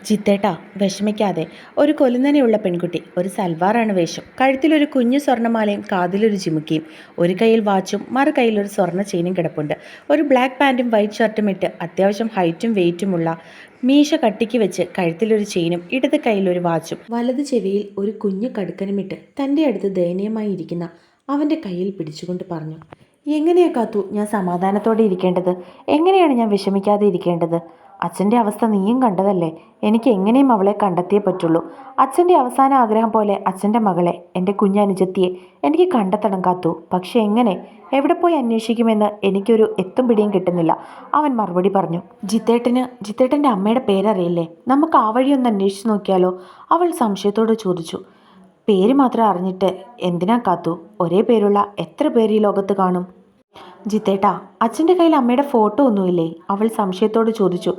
ജിത്തേട്ടാ, വിഷമിക്കാതെ. ഒരു കൊലുന്നനെയുള്ള പെൺകുട്ടി, ഒരു സൽവാറാണ് വേഷം. കഴുത്തിലൊരു കുഞ്ഞു സ്വർണ്ണമാലയും കാതിലൊരു ജിമുക്കിയും, ഒരു കയ്യിൽ വാച്ചും മറു കയ്യിൽ ഒരു സ്വർണ്ണ ചെയിനും കിടപ്പുണ്ട്. ഒരു ബ്ലാക്ക് പാൻറ്റും വൈറ്റ് ഷർട്ടും ഇട്ട് അത്യാവശ്യം ഹൈറ്റും വെയിറ്റുമുള്ള, മീശ കട്ടിക്ക് വെച്ച് കഴുത്തിലൊരു ചെയിനും ഇടത് കയ്യിൽ ഒരു വാച്ചും വലത് ചെവിയിൽ ഒരു കുഞ്ഞു കടുക്കനുമിട്ട് തൻ്റെ അടുത്ത് ദയനീയമായി ഇരിക്കുന്ന അവൻ്റെ കയ്യിൽ പിടിച്ചുകൊണ്ട് പറഞ്ഞു: എങ്ങനെയാ കാത്തു ഞാൻ സമാധാനത്തോടെ ഇരിക്കേണ്ടത്? എങ്ങനെയാണ് ഞാൻ വിഷമിക്കാതെ ഇരിക്കേണ്ടത്? അച്ഛൻ്റെ അവസ്ഥ നീയും കണ്ടതല്ലേ. എനിക്ക് എങ്ങനെയും അവളെ കണ്ടെത്തിയേ പറ്റുള്ളൂ. അച്ഛൻ്റെ അവസാന ആഗ്രഹം പോലെ അച്ഛൻ്റെ മകളെ, എൻ്റെ കുഞ്ഞനുജത്തിയെ എനിക്ക് കണ്ടെത്തണം കാത്തു. പക്ഷെ എങ്ങനെ, എവിടെ പോയി അന്വേഷിക്കുമെന്ന് എനിക്കൊരു എത്തും പിടിയും കിട്ടുന്നില്ല. അവൻ മറുപടി പറഞ്ഞു. ജിത്തേട്ടൻ്റെ അമ്മയുടെ പേരറിയില്ലേ? നമുക്ക് ആ വഴിയൊന്ന് അന്വേഷിച്ച് നോക്കിയാലോ? അവൾ സംശയത്തോട് ചോദിച്ചു. പേര് മാത്രം അറിഞ്ഞിട്ട് എന്തിനാ കാത്തു? ഒരേ പേരുള്ള എത്ര പേര് ഈ ലോകത്ത് കാണും? ജിത്തേട്ടാ, അച്ഛൻ്റെ കയ്യിൽ അമ്മയുടെ ഫോട്ടോ ഒന്നുമില്ലേ? അവൾ സംശയത്തോട് ചോദിച്ചു.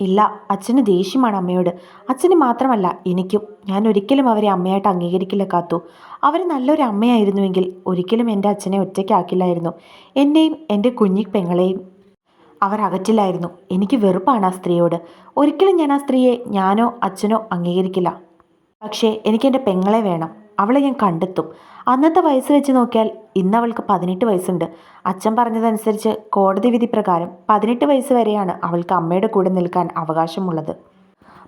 ഇല്ല. അച്ഛന് ദേഷ്യമാണ് അമ്മയോട്. അച്ഛന് മാത്രമല്ല എനിക്കും. ഞാൻ ഒരിക്കലും അവരെ അമ്മയായിട്ട് അംഗീകരിക്കില്ല കാത്തു. അവർ നല്ലൊരു അമ്മയായിരുന്നുവെങ്കിൽ ഒരിക്കലും എൻ്റെ അച്ഛനെ ഒറ്റയ്ക്കാക്കില്ലായിരുന്നു. എന്നെയും എൻ്റെ കുഞ്ഞി പെങ്ങളെയും അവർ അകറ്റില്ലായിരുന്നു. എനിക്ക് വെറുപ്പാണ് ആ സ്ത്രീയോട്. ഒരിക്കലും ഞാൻ ആ സ്ത്രീയെ ഞാനോ അച്ഛനോ അംഗീകരിക്കില്ല. പക്ഷേ എനിക്കെൻ്റെ പെങ്ങളെ വേണം. അവളെ ഞാൻ കണ്ടെത്തും. അന്നത്തെ വയസ്സ് വെച്ച് നോക്കിയാൽ ഇന്ന് അവൾക്ക് 18 വയസ്സുണ്ട്. അച്ഛൻ പറഞ്ഞതനുസരിച്ച് കോടതി വിധി പ്രകാരം 18 വയസ്സ് വരെയാണ് അവൾക്ക് അമ്മയുടെ കൂടെ നിൽക്കാൻ അവകാശമുള്ളത്.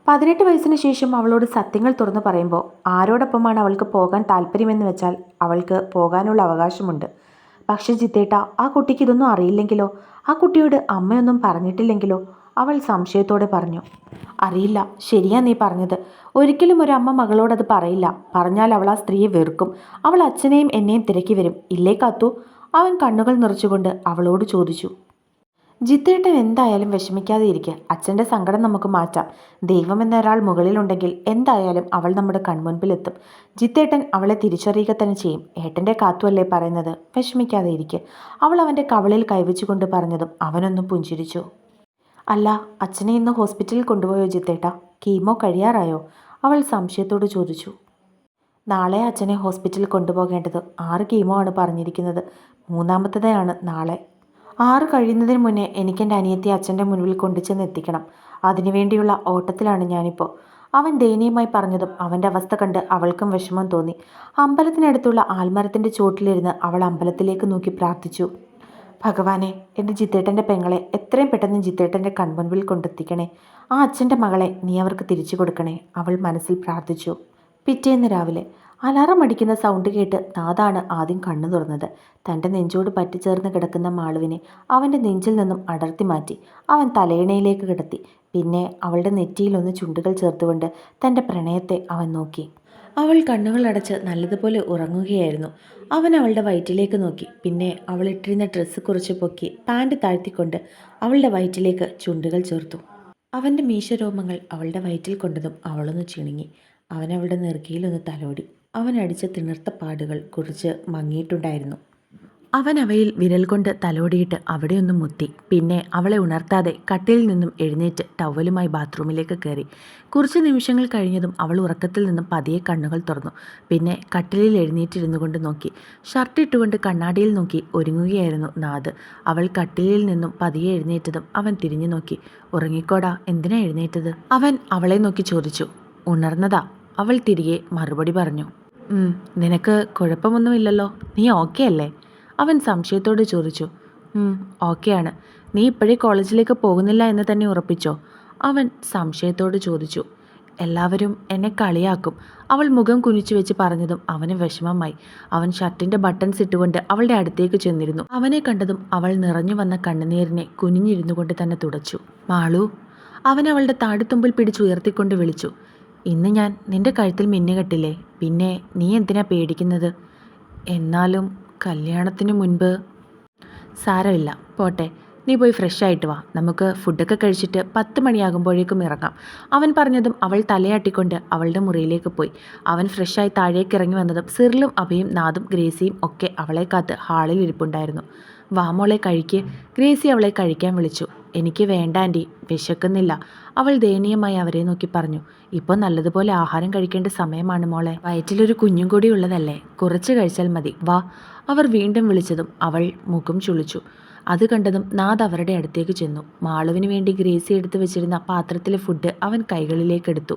18 വയസ്സിന് ശേഷം അവളോട് സത്യങ്ങൾ തുറന്നു പറയുമ്പോൾ ആരോടൊപ്പമാണ് അവൾക്ക് പോകാൻ താല്പര്യമെന്ന് വെച്ചാൽ അവൾക്ക് പോകാനുള്ള അവകാശമുണ്ട്. പക്ഷെ ജിത്തേട്ട, ആ കുട്ടിക്ക് ഇതൊന്നും അറിയില്ലെങ്കിലോ? ആ കുട്ടിയോട് അമ്മയൊന്നും പറഞ്ഞിട്ടില്ലെങ്കിലോ? അവൾ സംശയത്തോടെ പറഞ്ഞു. അറിയില്ല. ശരിയാ നീ പറഞ്ഞത്. ഒരിക്കലും ഒരു അമ്മ മകളോടത് പറയില്ല. പറഞ്ഞാൽ അവൾ ആ സ്ത്രീയെ വെറുക്കും. അവൾ അച്ഛനെയും എന്നെയും തിരക്കി വരും. ഇല്ലേ കാത്തു? അവൻ കണ്ണുകൾ നിറച്ചുകൊണ്ട് അവളോട് ചോദിച്ചു. ജിത്തേട്ടൻ എന്തായാലും വിഷമിക്കാതെ ഇരിക്കുക. അച്ഛൻ്റെ സങ്കടം നമുക്ക് മാറ്റാം. ദൈവം എന്നൊരാൾ മുകളിലുണ്ടെങ്കിൽ എന്തായാലും അവൾ നമ്മുടെ കൺമുൻപിലെത്തും. ജിത്തേട്ടൻ അവളെ തിരിച്ചറിയുക തന്നെ ചെയ്യും. ഏട്ടൻ്റെ കാത്തുവല്ലേ പറയുന്നത്? വിഷമിക്കാതെ ഇരിക്കുക. അവൾ അവൻ്റെ കവളിൽ കൈവച്ചുകൊണ്ട് പറഞ്ഞതും അവനൊന്ന് പുഞ്ചിരിച്ചു. അല്ല, അച്ഛനെ ഇന്ന് ഹോസ്പിറ്റലിൽ കൊണ്ടുപോയോ ജിത്തേട്ട? കീമോ കഴിയാറായോ? അവൾ സംശയത്തോട് ചോദിച്ചു. നാളെ അച്ഛനെ ഹോസ്പിറ്റലിൽ കൊണ്ടുപോകേണ്ടത്. 6 കീമോ ആണ് പറഞ്ഞിരിക്കുന്നത്. 3ാമത്തേതാണ് നാളെ. 6 കഴിയുന്നതിന് മുന്നേ എനിക്കെൻ്റെ അനിയത്തിയെ അച്ഛൻ്റെ മുൻപിൽ കൊണ്ടുചെന്ന് എത്തിക്കണം. അതിനുവേണ്ടിയുള്ള ഓട്ടത്തിലാണ് ഞാനിപ്പോൾ. അവൻ ദയനീയമായി പറഞ്ഞതും അവൻ്റെ അവസ്ഥ കണ്ട് അവൾക്കും വിഷമം തോന്നി. അമ്പലത്തിനടുത്തുള്ള ആൽമരത്തിൻ്റെ ചോട്ടിലിരുന്ന് അവൾ അമ്പലത്തിലേക്ക് നോക്കി പ്രാർത്ഥിച്ചു. ഭഗവാനെ, എൻ്റെ ജിത്തേട്ടൻ്റെ പെങ്ങളെ എത്രയും പെട്ടെന്ന് ജിത്തേട്ടൻ്റെ കൺമുൻപിൽ കൊണ്ടെത്തിക്കണേ. ആ അച്ഛൻ്റെ മകളെ നീ അവർക്ക് തിരിച്ചു കൊടുക്കണേ, അവൾ മനസ്സിൽ പ്രാർത്ഥിച്ചു. പിറ്റേന്ന് രാവിലെ അലാറം അടിക്കുന്ന സൗണ്ട് കേട്ട് നാഥാണ് ആദ്യം കണ്ണു തുറന്നത്. തൻ്റെ നെഞ്ചോട് പറ്റിച്ചേർന്ന് കിടക്കുന്ന മാളുവിനെ അവൻ്റെ നെഞ്ചിൽ നിന്നും അടർത്തി മാറ്റി അവൻ തലയിണയിലേക്ക് കിടത്തി. പിന്നെ അവളുടെ നെറ്റിയിലൊന്ന് ചുണ്ടുകൾ ചേർത്തുകൊണ്ട് തൻ്റെ പ്രണയത്തെ അവൻ നോക്കി. അവൾ കണ്ണുകളടച്ച് നല്ലതുപോലെ ഉറങ്ങുകയായിരുന്നു. അവൻ അവളുടെ വയറ്റിലേക്ക് നോക്കി. പിന്നെ അവൾ ഇട്ടിരുന്ന ഡ്രസ്സ് കുറച്ച് പൊക്കി പാൻറ് താഴ്ത്തിക്കൊണ്ട് അവളുടെ വയറ്റിലേക്ക് ചുണ്ടുകൾ ചേർത്തു. അവൻ്റെ മീശരോമങ്ങൾ അവളുടെ വയറ്റിൽ കൊണ്ടതും അവളൊന്ന് ചിണുങ്ങി. അവൻ അവളുടെ നെറുകയിലൊന്ന് തലോടി. അവൻ അടിച്ച തിണർത്ത പാടുകൾ കുറച്ച് മങ്ങിയിട്ടുണ്ടായിരുന്നു. അവൻ അവയിൽ വിരൽ കൊണ്ട് തലോടിയിട്ട് അവിടെയൊന്നും മുത്തി. പിന്നെ അവളെ ഉണർത്താതെ കട്ടിലിൽ നിന്നും എഴുന്നേറ്റ് ടവലുമായി ബാത്റൂമിലേക്ക് കയറി. കുറച്ച് നിമിഷങ്ങൾ കഴിഞ്ഞതും അവൾ ഉറക്കത്തിൽ നിന്നും പതിയെ കണ്ണുകൾ തുറന്നു. പിന്നെ കട്ടിലിൽ എഴുന്നേറ്റിരുന്നു കൊണ്ട് നോക്കി. ഷർട്ട് ഇട്ടുകൊണ്ട് കണ്ണാടിയിൽ നോക്കി ഒരുങ്ങുകയായിരുന്നു നാഥ്. അവൾ കട്ടിലിൽ നിന്നും പതിയെ എഴുന്നേറ്റതും അവൻ തിരിഞ്ഞു നോക്കി. ഉറങ്ങിക്കോടാ, എന്തിനാ എഴുന്നേറ്റത്? അവൻ അവളെ നോക്കി ചോദിച്ചു. ഉണർന്നതാ, അവൾ തിരികെ മറുപടി പറഞ്ഞു. നിനക്ക് കുഴപ്പമൊന്നുമില്ലല്ലോ, നീ ഓക്കെ അല്ലേ? അവൻ സംശയത്തോട് ചോദിച്ചു. ഓക്കെയാണ്. നീ ഇപ്പോഴേ കോളേജിലേക്ക് പോകുന്നില്ല എന്ന് തന്നെ ഉറപ്പിച്ചോ? അവൻ സംശയത്തോട് ചോദിച്ചു. എല്ലാവരും എന്നെ കളിയാക്കും, അവൾ മുഖം കുനിച്ചു വെച്ച് പറഞ്ഞതും അവന് വിഷമമായി. അവൻ ഷർട്ടിൻ്റെ ബട്ടൺസ് ഇട്ടുകൊണ്ട് അവളുടെ അടുത്തേക്ക് ചെന്നിരുന്നു. അവനെ കണ്ടതും അവൾ നിറഞ്ഞു വന്ന കണ്ണുനീരിനെ കുനിഞ്ഞിരുന്നു കൊണ്ട് തന്നെ തുടച്ചു. മാളു, അവൻ അവളുടെ താടിത്തുമ്പിൽ പിടിച്ചുയർത്തിക്കൊണ്ട് വിളിച്ചു. ഇന്ന് ഞാൻ നിന്റെ കഴുത്തിൽ മിന്നുകെട്ടില്ലേ, പിന്നെ നീ എന്തിനാ പേടിക്കുന്നത്? എന്നാലും കല്യാണത്തിന് മുൻപ്. സാരമില്ല, പോട്ടെ. നീ പോയി ഫ്രഷ് ആയിട്ട് വാ. നമുക്ക് ഫുഡൊക്കെ കഴിച്ചിട്ട് 10 മണിയാകുമ്പോഴേക്കും ഇറങ്ങാം. അവൻ പറഞ്ഞതും അവൾ തലയാട്ടിക്കൊണ്ട് അവളുടെ മുറിയിലേക്ക് പോയി. അവൻ ഫ്രഷായി താഴേക്ക് ഇറങ്ങി വന്നതും സിറിലും അഭയും നാദും ഗ്രേസിയും ഒക്കെ അവളെ കാത്ത് ഹാളിൽ ഇരിപ്പുണ്ടായിരുന്നു. വാ മോളെ, കഴിക്ക്. ഗ്രേസി അവളെ കഴിക്കാൻ വിളിച്ചു. എനിക്ക് വേണ്ട ആൻറ്റി, വിശക്കുന്നില്ല, അവൾ ദയനീയമായി അവരെ നോക്കി പറഞ്ഞു. ഇപ്പോൾ നല്ലതുപോലെ ആഹാരം കഴിക്കേണ്ട സമയമാണ് മോളെ. വയറ്റിലൊരു കുഞ്ഞും കൂടി ഉള്ളതല്ലേ, കുറച്ച് കഴിച്ചാൽ മതി, വാ. അവർ വീണ്ടും വിളിച്ചതും അവൾ മുഖം ചുളിച്ചു. അത് കണ്ടതും നാഥ് അവരുടെ അടുത്തേക്ക് ചെന്നു. മാളുവിന് വേണ്ടി ഗ്രേസി എടുത്തു വെച്ചിരുന്ന പാത്രത്തിലെ ഫുഡ് അവൻ കൈകളിലേക്കെടുത്തു.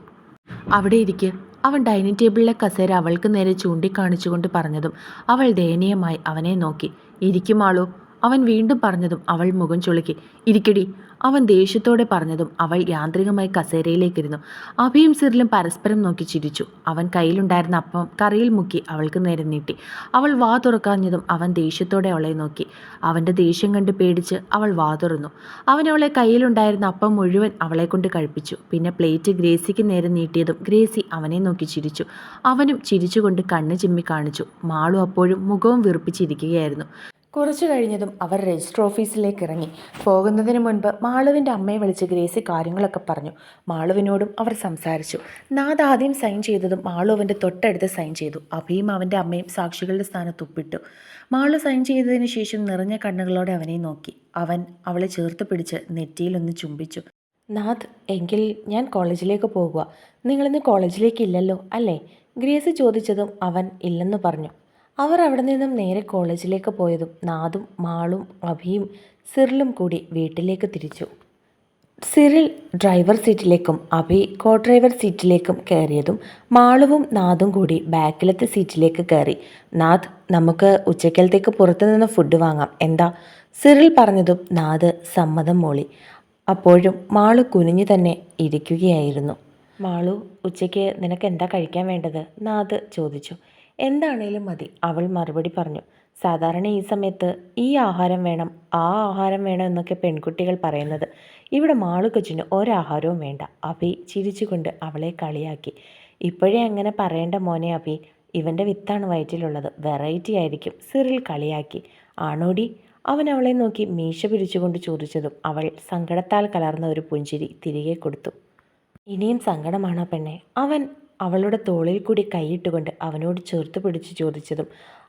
അവിടെ ഇരിക്ക്. അവൻ ഡൈനിങ് ടേബിളിലെ കസേര അവൾക്ക് നേരെ ചൂണ്ടിക്കാണിച്ചുകൊണ്ട് പറഞ്ഞതും അവൾ ദയനീയമായി അവനെ നോക്കി. ഇരിക്കും മാളു, അവൻ വീണ്ടും പറഞ്ഞതും അവൾ മുഖം ചുളുക്കി. ഇരിക്കടി, അവൻ ദേഷ്യത്തോടെ പറഞ്ഞതും അവൾ യാന്ത്രികമായി കസേരയിലേക്കിരുന്നു. അഭിയും സിറിലും പരസ്പരം നോക്കി ചിരിച്ചു. അവൻ കയ്യിലുണ്ടായിരുന്ന അപ്പം കറിയിൽ മുക്കി അവൾക്ക് നേരെ നീട്ടി. അവൾ വാ തുറക്കാഞ്ഞതും അവൻ ദേഷ്യത്തോടെ അവളെ നോക്കി. അവൻ്റെ ദേഷ്യം കണ്ട് പേടിച്ച് അവൾ വാ തുറന്നു. അവൻ അവളെ കയ്യിലുണ്ടായിരുന്ന അപ്പം മുഴുവൻ അവളെ കൊണ്ട് കഴിപ്പിച്ചു. പിന്നെ പ്ലേറ്റ് ഗ്രേസിക്ക് നേരെ നീട്ടിയതും ഗ്രേസി അവനെ നോക്കി ചിരിച്ചു. അവനും ചിരിച്ചുകൊണ്ട് കണ്ണ് ചിമ്മി കാണിച്ചു. മാളു അപ്പോഴും മുഖവും വീർപ്പിച്ചിരിക്കുകയായിരുന്നു. കുറച്ചു കഴിഞ്ഞതും അവർ രജിസ്റ്റർ ഓഫീസിലേക്ക് ഇറങ്ങി. പോകുന്നതിന് മുൻപ് മാളുവിൻ്റെ അമ്മയെ വിളിച്ച് ഗ്രേസി കാര്യങ്ങളൊക്കെ പറഞ്ഞു. മാളുവിനോടും അവർ സംസാരിച്ചു. നാഥ് ആദ്യം സൈൻ ചെയ്തതും മാളു അവൻ്റെ തൊട്ടടുത്ത് സൈൻ ചെയ്തു. അഭിയും അവൻ്റെ അമ്മയും സാക്ഷികളുടെ സ്ഥാനത്ത് ഒപ്പിട്ടു. മാളു സൈൻ ചെയ്തതിന് ശേഷം നിറഞ്ഞ കണ്ണുകളോടെ അവനെ നോക്കി. അവൻ അവളെ ചേർത്ത് പിടിച്ച് നെറ്റിയിലൊന്ന് ചുംബിച്ചു. നാഥ്, എങ്കിൽ ഞാൻ കോളേജിലേക്ക് പോകുക. നിങ്ങളിന്ന് കോളേജിലേക്ക് ഇല്ലല്ലോ അല്ലേ? ഗ്രേസി ചോദിച്ചതും അവൻ ഇല്ലെന്ന് പറഞ്ഞു. അവർ അവിടെ നിന്നും നേരെ കോളേജിലേക്ക് പോയതും നാഥും മാളും അഭിയും സിറിലും കൂടി വീട്ടിലേക്ക് തിരിച്ചു. സിറിൽ ഡ്രൈവർ സീറ്റിലേക്കും അഭി കോ ഡ്രൈവർ സീറ്റിലേക്കും കയറിയതും മാളുവും നാഥും കൂടി ബാക്കിലത്തെ സീറ്റിലേക്ക് കയറി. നാഥ്, നമുക്ക് ഉച്ചക്കലത്തേക്ക് പുറത്തുനിന്ന് ഫുഡ് വാങ്ങാം, എന്താ? സിറിൽ പറഞ്ഞതും നാഥ് സമ്മതം മൂളി. അപ്പോഴും മാളു കുനിഞ്ഞു തന്നെ ഇരിക്കുകയായിരുന്നു. മാളു, ഉച്ചയ്ക്ക് നിനക്ക് എന്താ കഴിക്കാൻ വേണ്ടത്? നാഥ് ചോദിച്ചു. എന്താണേലും മതി, അവൾ മറുപടി പറഞ്ഞു. സാധാരണ ഈ സമയത്ത് ഈ ആഹാരം വേണം, ആ ആഹാരം വേണം എന്നൊക്കെ പെൺകുട്ടികൾ പറയുന്നത്. ഇവിടെ മാളു കൊച്ചിന് ഒരാഹാരവും വേണ്ട. അഭി ചിരിച്ചുകൊണ്ട് അവളെ കളിയാക്കി. ഇപ്പോഴേ അങ്ങനെ പറയേണ്ട മോനെ അഭി, ഇവൻ്റെ വിത്താണ് വയറ്റിലുള്ളത്, വെറൈറ്റി ആയിരിക്കും, സിറിൽ കളിയാക്കി. ആണോടി? അവൻ അവളെ നോക്കി മീശ പിരിച്ചുകൊണ്ട് ചോദിച്ചതും അവൾ സങ്കടത്താൽ കലർന്ന ഒരു പുഞ്ചിരി തിരികെ കൊടുത്തു. ഇനിയും സങ്കടമാണോ പെണ്ണെ? അവൻ അവളുടെ തോളിൽ കൂടി കൈയിട്ടുകൊണ്ട് അവനോട് ചേർത്ത് പിടിച്ച് ചോദിച്ചതും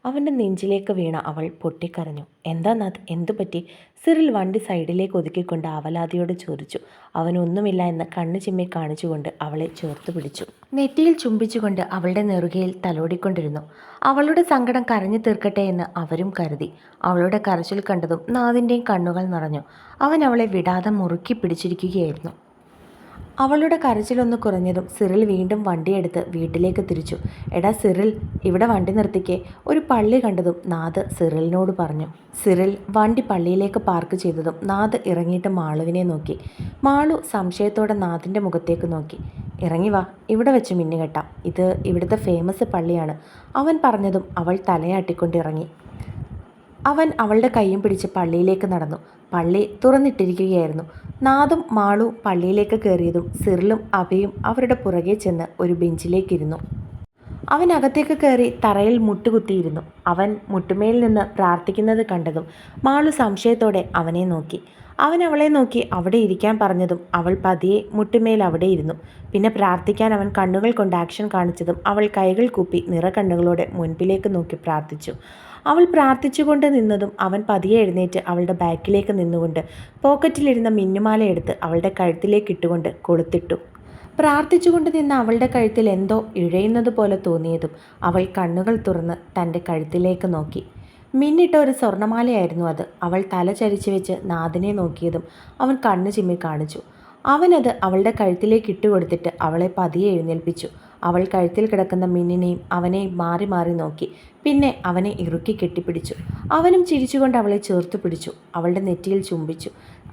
അവൻ്റെ നെഞ്ചിലേക്ക് വീണ അവൾ പൊട്ടിക്കരഞ്ഞു. എന്താ നാഥ്, എന്തു പറ്റി? സിറിൽ വണ്ടി സൈഡിലേക്ക് ഒതുക്കിക്കൊണ്ട് അവലാതിയോട് ചോദിച്ചു. അവനൊന്നുമില്ല എന്ന് കണ്ണു ചിമ്മി കാണിച്ചുകൊണ്ട് അവളെ ചേർത്ത് പിടിച്ചു. നെറ്റിയിൽ ചുംബിച്ചുകൊണ്ട് അവളുടെ നെറുകയിൽ തലോടിക്കൊണ്ടിരുന്നു. അവളുടെ സങ്കടം കരഞ്ഞു തീർക്കട്ടെ എന്ന് അവരും കരുതി. അവളുടെ കരച്ചിൽ കണ്ടതും നാഥിൻ്റെയും കണ്ണുകൾ നിറഞ്ഞു. അവൻ അവളെ വിടാതെ മുറുക്കി പിടിച്ചിരിക്കുകയായിരുന്നു. അവളുടെ കരച്ചിലൊന്ന് കുറഞ്ഞതും സിറിൽ വീണ്ടും വണ്ടിയെടുത്ത് വീട്ടിലേക്ക് തിരിച്ചു. എടാ സിറിൽ, ഇവിടെ വണ്ടി നിർത്തിക്കേ. ഒരു പള്ളി കണ്ടതും നാഥ് സിറിലിനോട് പറഞ്ഞു. സിറിൽ വണ്ടി പള്ളിയിലേക്ക് പാർക്ക് ചെയ്തതും നാഥ് ഇറങ്ങിയിട്ട് മാളുവിനെ നോക്കി. മാളു സംശയത്തോടെ നാഥിൻ്റെ മുഖത്തേക്ക് നോക്കി. ഇറങ്ങി വാ, ഇവിടെ വെച്ച് മിന്നുകെട്ടാം, ഇത് ഇവിടുത്തെ ഫേമസ് പള്ളിയാണ്, അവൻ പറഞ്ഞതും അവൾ തലയാട്ടിക്കൊണ്ടിറങ്ങി. അവൻ അവളുടെ കൈയും പിടിച്ച് പള്ളിയിലേക്ക് നടന്നു. പള്ളി തുറന്നിട്ടിരിക്കുകയായിരുന്നു. നാഥും മാളു പള്ളിയിലേക്ക് കയറിയതും സിറിലും അഭയും അവരുടെ പുറകെ ചെന്ന് ഒരു ബെഞ്ചിലേക്കിരുന്നു. അവൻ അകത്തേക്ക് കയറി തറയിൽ മുട്ടുകുത്തിയിരുന്നു. അവൻ മുട്ടുമേൽ നിന്ന് പ്രാർത്ഥിക്കുന്നത് കണ്ടതും മാളു സംശയത്തോടെ അവനെ നോക്കി. അവൻ അവളെ നോക്കി അവിടെ ഇരിക്കാൻ പറഞ്ഞതും അവൾ പതിയെ മുട്ടുമേൽ അവിടെ ഇരുന്നു. പിന്നെ പ്രാർത്ഥിക്കാൻ അവൻ കണ്ണുകൾ കൊണ്ട് ആക്ഷൻ കാണിച്ചതും അവൾ കൈകൾ കൂപ്പി നിറകണ്ണുകളോടെ മുൻപിലേക്ക് നോക്കി പ്രാർത്ഥിച്ചു. അവൾ പ്രാർത്ഥിച്ചുകൊണ്ട് നിന്നതും അവൻ പതിയെ എഴുന്നേറ്റ് അവളുടെ ബാക്കിലേക്ക് നിന്നുകൊണ്ട് പോക്കറ്റിലിരുന്ന മിന്നുമാല എടുത്ത് അവളുടെ കഴുത്തിലേക്ക് ഇട്ടുകൊണ്ട് കൊളുത്തിട്ടു. പ്രാർത്ഥിച്ചുകൊണ്ട് നിന്ന അവളുടെ കഴുത്തിൽ എന്തോ ഇഴയുന്നത് പോലെ തോന്നിയതും അവൾ കണ്ണുകൾ തുറന്ന് തൻ്റെ കഴുത്തിലേക്ക് നോക്കി. മിന്നിട്ട ഒരു സ്വർണ്ണമാലയായിരുന്നു അത്. അവൾ തല ചരിച്ചു വെച്ച് നാഥിനെ നോക്കിയതും അവൻ കണ്ണു ചിമ്മി കാണിച്ചു. അവനത് അവളുടെ കഴുത്തിലേക്ക് ഇട്ടുകൊടുത്തിട്ട് അവളെ പതിയെ എഴുന്നേൽപ്പിച്ചു. അവൾ കഴുത്തിൽ കിടക്കുന്ന മിന്നിനെയും അവനെയും മാറി മാറി നോക്കി. പിന്നെ അവനെ ഇറുക്കി കെട്ടിപ്പിടിച്ചു. അവനും ചിരിച്ചുകൊണ്ട് അവളെ ചേർത്ത് പിടിച്ചു. അവളുടെ നെറ്റിയിൽ ചുംബിച്ചു.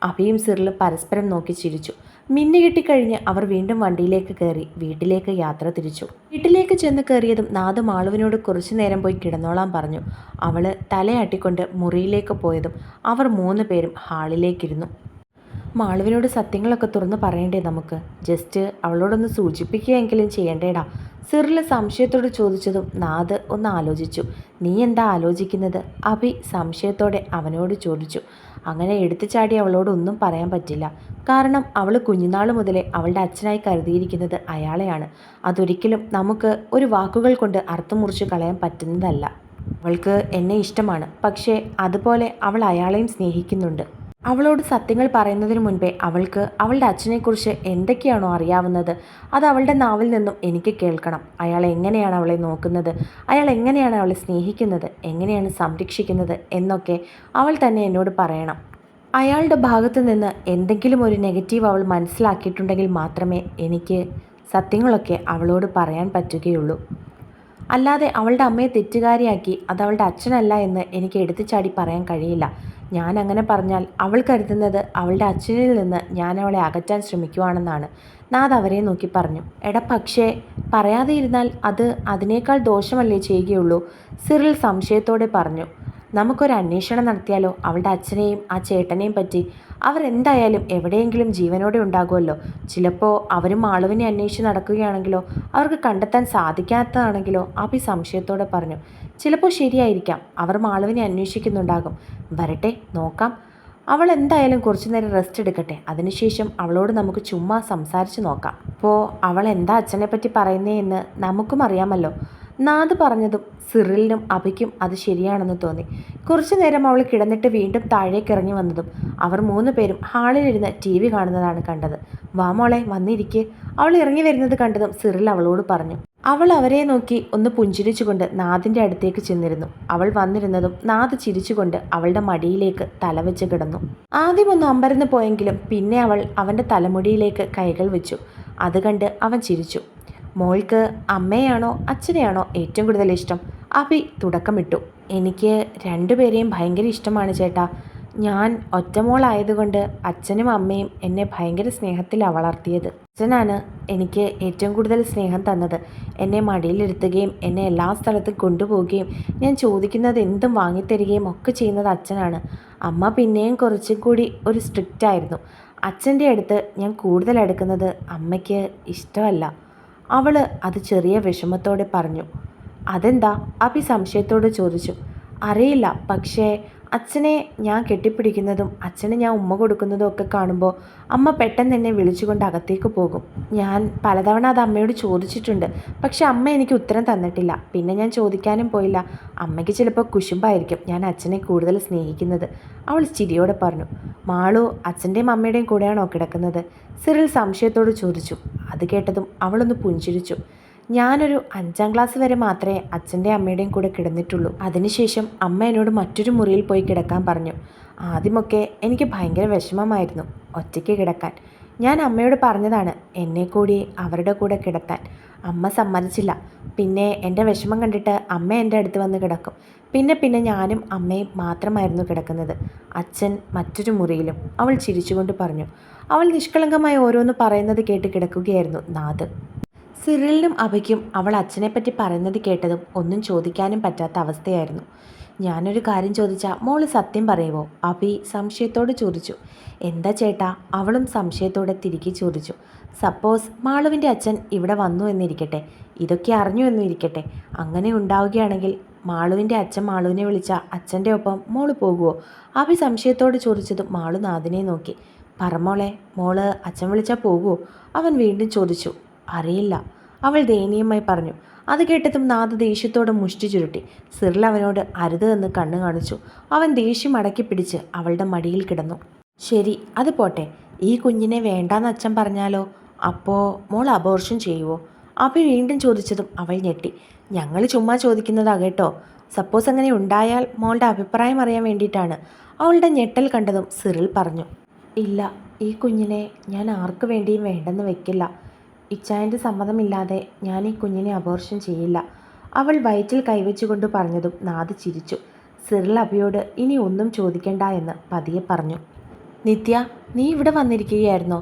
അഭിയും സിറിലും പരസ്പരം നോക്കി ചിരിച്ചു. മിന്നി കെട്ടിക്കഴിഞ്ഞ് അവർ വീണ്ടും വണ്ടിയിലേക്ക് കയറി വീട്ടിലേക്ക് യാത്ര തിരിച്ചു. വീട്ടിലേക്ക് ചെന്ന് കയറിയതും നാഥ് മാളുവിനോട് കുറച്ചു നേരം പോയി കിടന്നോളാൻ പറഞ്ഞു. അവള് തലയാട്ടിക്കൊണ്ട് മുറിയിലേക്ക് പോയതും അവർ 3 പേരും ഹാളിലേക്കിരുന്നു. മാളുവിനോട് സത്യങ്ങളൊക്കെ തുറന്ന് പറയണ്ടേ നമുക്ക്? ജസ്റ്റ് അവളോടൊന്ന് സൂചിപ്പിക്കുകയെങ്കിലും ചെയ്യണ്ടേടാ, സിറിൽ സംശയത്തോട് ചോദിച്ചതും നാഥ് ഒന്ന് ആലോചിച്ചു. നീ എന്താ ആലോചിക്കുന്നത്? അഭി സംശയത്തോടെ അവനോട് ചോദിച്ചു. അങ്ങനെ എടുത്തു ചാടി അവളോടൊന്നും പറയാൻ പറ്റില്ല. കാരണം അവൾ കുഞ്ഞുനാൾ മുതലേ അവളുടെ അച്ഛനായി കരുതിയിരിക്കുന്നത് അയാളെയാണ്. അതൊരിക്കലും നമുക്ക് ഒരു വാക്കുകൾ കൊണ്ട് അർത്ഥം മുറിച്ച് കളയാൻ പറ്റുന്നതല്ല. അവൾക്ക് എന്നെ ഇഷ്ടമാണ്, പക്ഷേ അതുപോലെ അവൾ അയാളെയും സ്നേഹിക്കുന്നുണ്ട്. അവളോട് സത്യങ്ങൾ പറയുന്നതിന് മുൻപേ അവൾക്ക് അവളുടെ അച്ഛനെക്കുറിച്ച് എന്തൊക്കെയാണോ അറിയാവുന്നത് അത് അവളുടെ നാവിൽ നിന്നും എനിക്ക് കേൾക്കണം. അയാൾ എങ്ങനെയാണ് അവളെ നോക്കുന്നത്, അയാൾ എങ്ങനെയാണ് അവളെ സ്നേഹിക്കുന്നത്, എങ്ങനെയാണ് സംരക്ഷിക്കുന്നത് എന്നൊക്കെ അവൾ തന്നെ എന്നോട് പറയണം. അയാളുടെ ഭാഗത്തു നിന്ന് എന്തെങ്കിലും ഒരു നെഗറ്റീവ് അവൾ മനസ്സിലാക്കിയിട്ടുണ്ടെങ്കിൽ മാത്രമേ എനിക്ക് സത്യങ്ങളൊക്കെ അവളോട് പറയാൻ പറ്റുകയുള്ളൂ. അല്ലാതെ അവളുടെ അമ്മയെ തെറ്റുകാരിയാക്കി അത് അവളുടെ അച്ഛനല്ല എന്ന് എനിക്ക് എടുത്തു ചാടി പറയാൻ കഴിയില്ല. ഞാൻ അങ്ങനെ പറഞ്ഞാൽ അവൾ കരുതുന്നത് അവളുടെ അച്ഛനിൽ നിന്ന് ഞാൻ അവളെ അകറ്റാൻ ശ്രമിക്കുവാണെന്നാണ്. നാഥ് അവരെ നോക്കി പറഞ്ഞു. എടാ പക്ഷേ പറയാതെ ഇരുന്നാൽ അത് അതിനേക്കാൾ ദോഷമല്ലേ ചെയ്യുകയുള്ളൂ? സിറിൽ സംശയത്തോടെ പറഞ്ഞു. നമുക്കൊരു അന്വേഷണം നടത്തിയാലോ അവളുടെ അച്ഛനെയും ആ ചേട്ടനെയും പറ്റി? അവർ എന്തായാലും എവിടെയെങ്കിലും ജീവനോടെ ഉണ്ടാകുമല്ലോ. ചിലപ്പോൾ അവരും മാളുവിനെ അന്വേഷിച്ച് നടക്കുകയാണെങ്കിലോ, അവർക്ക് കണ്ടെത്താൻ സാധിക്കാത്തതാണെങ്കിലോ? അഭി സംശയത്തോടെ പറഞ്ഞു. ചിലപ്പോൾ ശരിയായിരിക്കാം, അവർ മാളുവിനെ അന്വേഷിക്കുന്നുണ്ടാകും. വരട്ടെ, നോക്കാം. അവൾ എന്തായാലും കുറച്ചു നേരം റെസ്റ്റ് എടുക്കട്ടെ, അതിനുശേഷം അവളോട് നമുക്ക് ചുമ്മാ സംസാരിച്ച് നോക്കാം. അപ്പോൾ അവൾ എന്താ അച്ഛനെ പറ്റി പറയുന്നേ എന്ന് നമുക്കും അറിയാമല്ലോ. നാഥ് പറഞ്ഞതും സിറിലിനും അഭിക്കും അത് ശരിയാണെന്ന് തോന്നി. കുറച്ചു നേരം അവൾ കിടന്നിട്ട് വീണ്ടും താഴേക്ക് ഇറങ്ങി വന്നതും അവർ 3 പേരും ഹാളിലിരുന്ന് TV കാണുന്നതാണ് കണ്ടത്. വാ മോളെ, വന്നിരിക്കെ. അവൾ ഇറങ്ങി വരുന്നത് കണ്ടതും സിറിൽ അവളോട് പറഞ്ഞു. അവൾ അവരെ നോക്കി ഒന്ന് പുഞ്ചിരിച്ചുകൊണ്ട് നാഥിൻ്റെ അടുത്തേക്ക് ചെന്നിരുന്നു. അവൾ വന്നിരുന്നതും നാഥ് ചിരിച്ചുകൊണ്ട് അവളുടെ മടിയിലേക്ക് തലവെച്ച് കിടന്നു. ആദ്യം ഒന്ന് അമ്പരന്ന് പോയെങ്കിലും പിന്നെ അവൾ അവൻ്റെ തലമുടിയിലേക്ക് കൈകൾ വെച്ചു. അത് കണ്ട് അവൻ ചിരിച്ചു. മോൾക്ക് അമ്മയാണോ അച്ഛനെയാണോ ഏറ്റവും കൂടുതൽ ഇഷ്ടം? അഭി തുടക്കമിട്ടു. എനിക്ക് രണ്ടുപേരെയും ഭയങ്കര ഇഷ്ടമാണ് ചേട്ടാ. ഞാൻ ഒറ്റമോളായതുകൊണ്ട് അച്ഛനും അമ്മയും എന്നെ ഭയങ്കര സ്നേഹത്തിലാണ് വളർത്തിയത്. അച്ഛനാണ് എനിക്ക് ഏറ്റവും കൂടുതൽ സ്നേഹം തന്നത്. എന്നെ മടിയിലിരുത്തുകയും എന്നെ എല്ലാ സ്ഥലത്തും കൊണ്ടുപോവുകയും ഞാൻ ചോദിക്കുന്നത് എന്തും വാങ്ങിത്തരികയും ഒക്കെ ചെയ്യുന്നത് അച്ഛനാണ്. അമ്മ പിന്നെയും കുറച്ചും കൂടി ഒരു സ്ട്രിക്റ്റ് ആയിരുന്നു. അച്ഛൻ്റെ അടുത്ത് ഞാൻ കൂടുതൽ അടുക്കുന്നത് അമ്മയ്ക്ക് ഇഷ്ടമല്ല. അവൾ അത് ചെറിയ വിഷമത്തോടെ പറഞ്ഞു. അതെന്താ? അഭി സംശയത്തോട് ചോദിച്ചു. അറിയില്ല, പക്ഷേ അച്ഛനെ ഞാൻ കെട്ടിപ്പിടിക്കുന്നതും അച്ഛന് ഞാൻ ഉമ്മ കൊടുക്കുന്നതും ഒക്കെ കാണുമ്പോൾ അമ്മ പെട്ടെന്ന് എന്നെ വിളിച്ചുകൊണ്ട് അകത്തേക്ക് പോകും. ഞാൻ പലതവണ അത് അമ്മയോട് ചോദിച്ചിട്ടുണ്ട്, പക്ഷെ അമ്മ എനിക്ക് ഉത്തരം തന്നിട്ടില്ല. പിന്നെ ഞാൻ ചോദിക്കാനും പോയില്ല. അമ്മയ്ക്ക് ചിലപ്പോൾ കുശുമ്പായിരിക്കും ഞാൻ അച്ഛനെ കൂടുതൽ സ്നേഹിക്കുന്നത്. അവൾ ചിരിയോടെ പറഞ്ഞു. മാളു അച്ഛൻ്റെയും അമ്മയുടെയും കൂടെയാണോ കിടക്കുന്നത്? സിറിൽ സംശയത്തോട് ചോദിച്ചു. അത് കേട്ടതും അവളൊന്ന് പുഞ്ചിരിച്ചു. ഞാനൊരു 5ാം ക്ലാസ് വരെ മാത്രമേ അച്ഛൻ്റെയും അമ്മയുടെയും കൂടെ കിടന്നിട്ടുള്ളൂ. അതിനുശേഷം അമ്മ എന്നോട് മറ്റൊരു മുറിയിൽ പോയി കിടക്കാൻ പറഞ്ഞു. ആദ്യമൊക്കെ എനിക്ക് ഭയങ്കര വിഷമമായിരുന്നു ഒറ്റയ്ക്ക് കിടക്കാൻ. ഞാൻ അമ്മയോട് പറഞ്ഞതാണ് എന്നെ കൂടി അവരുടെ കൂടെ കിടത്താൻ. അമ്മ സമ്മതിച്ചില്ല. പിന്നെ എൻ്റെ വിഷമം കണ്ടിട്ട് അമ്മ എൻ്റെ അടുത്ത് വന്ന് കിടക്കും. പിന്നെ ഞാനും അമ്മയും മാത്രമായിരുന്നു കിടക്കുന്നത്, അച്ഛൻ മറ്റൊരു മുറിയിലും. അവൾ ചിരിച്ചുകൊണ്ട് പറഞ്ഞു. അവൾ നിഷ്കളങ്കമായി ഓരോന്ന് പറയുന്നത് കേട്ട് കിടക്കുകയായിരുന്നു നാഥ്. സിറിലിനും അഭയ്ക്കും അവൾ അച്ഛനെപ്പറ്റി പറയുന്നത് കേട്ടതും ഒന്നും ചോദിക്കാനും പറ്റാത്ത അവസ്ഥയായിരുന്നു. ഞാനൊരു കാര്യം ചോദിച്ചാൽ മോള് സത്യം പറയുമോ? അഭി സംശയത്തോട് ചോദിച്ചു. എന്താ ചേട്ടാ? അവളും സംശയത്തോടെ തിരികെ ചോദിച്ചു. സപ്പോസ് മാളുവിൻ്റെ അച്ഛൻ ഇവിടെ വന്നു എന്നിരിക്കട്ടെ, ഇതൊക്കെ അറിഞ്ഞു എന്നിരിക്കട്ടെ. അങ്ങനെ ഉണ്ടാവുകയാണെങ്കിൽ മാളുവിൻ്റെ അച്ഛൻ മാളുവിനെ വിളിച്ച അച്ഛൻ്റെ ഒപ്പം മോള് പോകുമോ? അഭി സംശയത്തോട് ചോദിച്ചതും മാളു നാഥിനെ നോക്കി. പറമോളെ, മോള് അച്ഛൻ വിളിച്ചാൽ പോകുമോ? അവൻ വീണ്ടും ചോദിച്ചു. അറിയില്ല, അവൾ ദയനീയമായി പറഞ്ഞു. അത് കേട്ടതും നാഥ് ദേഷ്യത്തോടെ മുഷ്ടി ചുരുട്ടി. സിറിൽ അവനോട് അരുത് എന്ന് കണ്ണു കാണിച്ചു. അവൻ ദേഷ്യം അടക്കി പിടിച്ച് അവളുടെ മടിയിൽ കിടന്നു. ശരി, അത് പോട്ടെ. ഈ കുഞ്ഞിനെ വേണ്ടാന്ന് അച്ഛൻ പറഞ്ഞാലോ? അപ്പോൾ മോൾ അബോർഷൻ ചെയ്യുമോ? അഭി വീണ്ടും ചോദിച്ചതും അവൾ ഞെട്ടി. ഞങ്ങൾ ചുമ്മാ ചോദിക്കുന്നതാ കേട്ടോ. സപ്പോസ് അങ്ങനെ ഉണ്ടായാൽ മോളുടെ അഭിപ്രായം അറിയാൻ വേണ്ടിയിട്ടാണ്. അവളുടെ ഞെട്ടൽ കണ്ടതും സിറിൽ പറഞ്ഞു. ഇല്ല, ഈ കുഞ്ഞിനെ ഞാൻ ആർക്കു വേണ്ടിയും വേണ്ടെന്ന് വെക്കില്ല. ഇച്ചായൻ്റെ സമ്മതമില്ലാതെ ഞാൻ ഈ കുഞ്ഞിനെ അബോർഷൻ ചെയ്യില്ല. അവൾ വയറ്റിൽ കൈവച്ചുകൊണ്ട് പറഞ്ഞതും നാഥ് ചിരിച്ചു. സിറിൽ അഭിയോട് ഇനി ഒന്നും ചോദിക്കണ്ട എന്ന് പതിയെ പറഞ്ഞു. നിത്യ, നീ ഇവിടെ വന്നിരിക്കുകയായിരുന്നോ?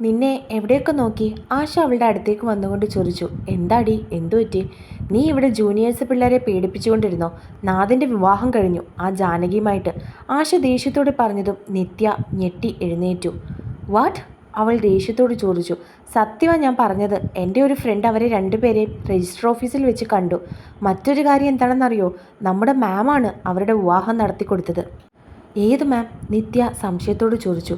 നിന്നെ എവിടെയൊക്കെ നോക്കി? ആശ അവളുടെ അടുത്തേക്ക് വന്നുകൊണ്ട് ചോദിച്ചു. എന്താടി, എന്തു പറ്റി? നീ ഇവിടെ ജൂനിയേഴ്സ് പിള്ളേരെ പേടിപ്പിച്ചുകൊണ്ടിരുന്നോ? നാഥിൻ്റെ വിവാഹം കഴിഞ്ഞു, ആ ജാനകിയുമായിട്ട്. ആശ ദേഷ്യത്തോടെ പറഞ്ഞതും നിത്യ ഞെട്ടി എഴുന്നേറ്റു. വാട്ട്? അവൾ ദേഷ്യത്തോട് ചോദിച്ചു. സത്യമാണ് ഞാൻ പറഞ്ഞത്. എൻ്റെ ഒരു ഫ്രണ്ട് അവരെ 2 പേരെയും രജിസ്റ്റർ ഓഫീസിൽ വെച്ച് കണ്ടു. മറ്റൊരു കാര്യം എന്താണെന്നറിയോ? നമ്മുടെ മാമാണ് അവരുടെ വിവാഹം നടത്തിക്കൊടുത്തത്. ഏത് മാം? നിത്യ സംശയത്തോട് ചോദിച്ചു.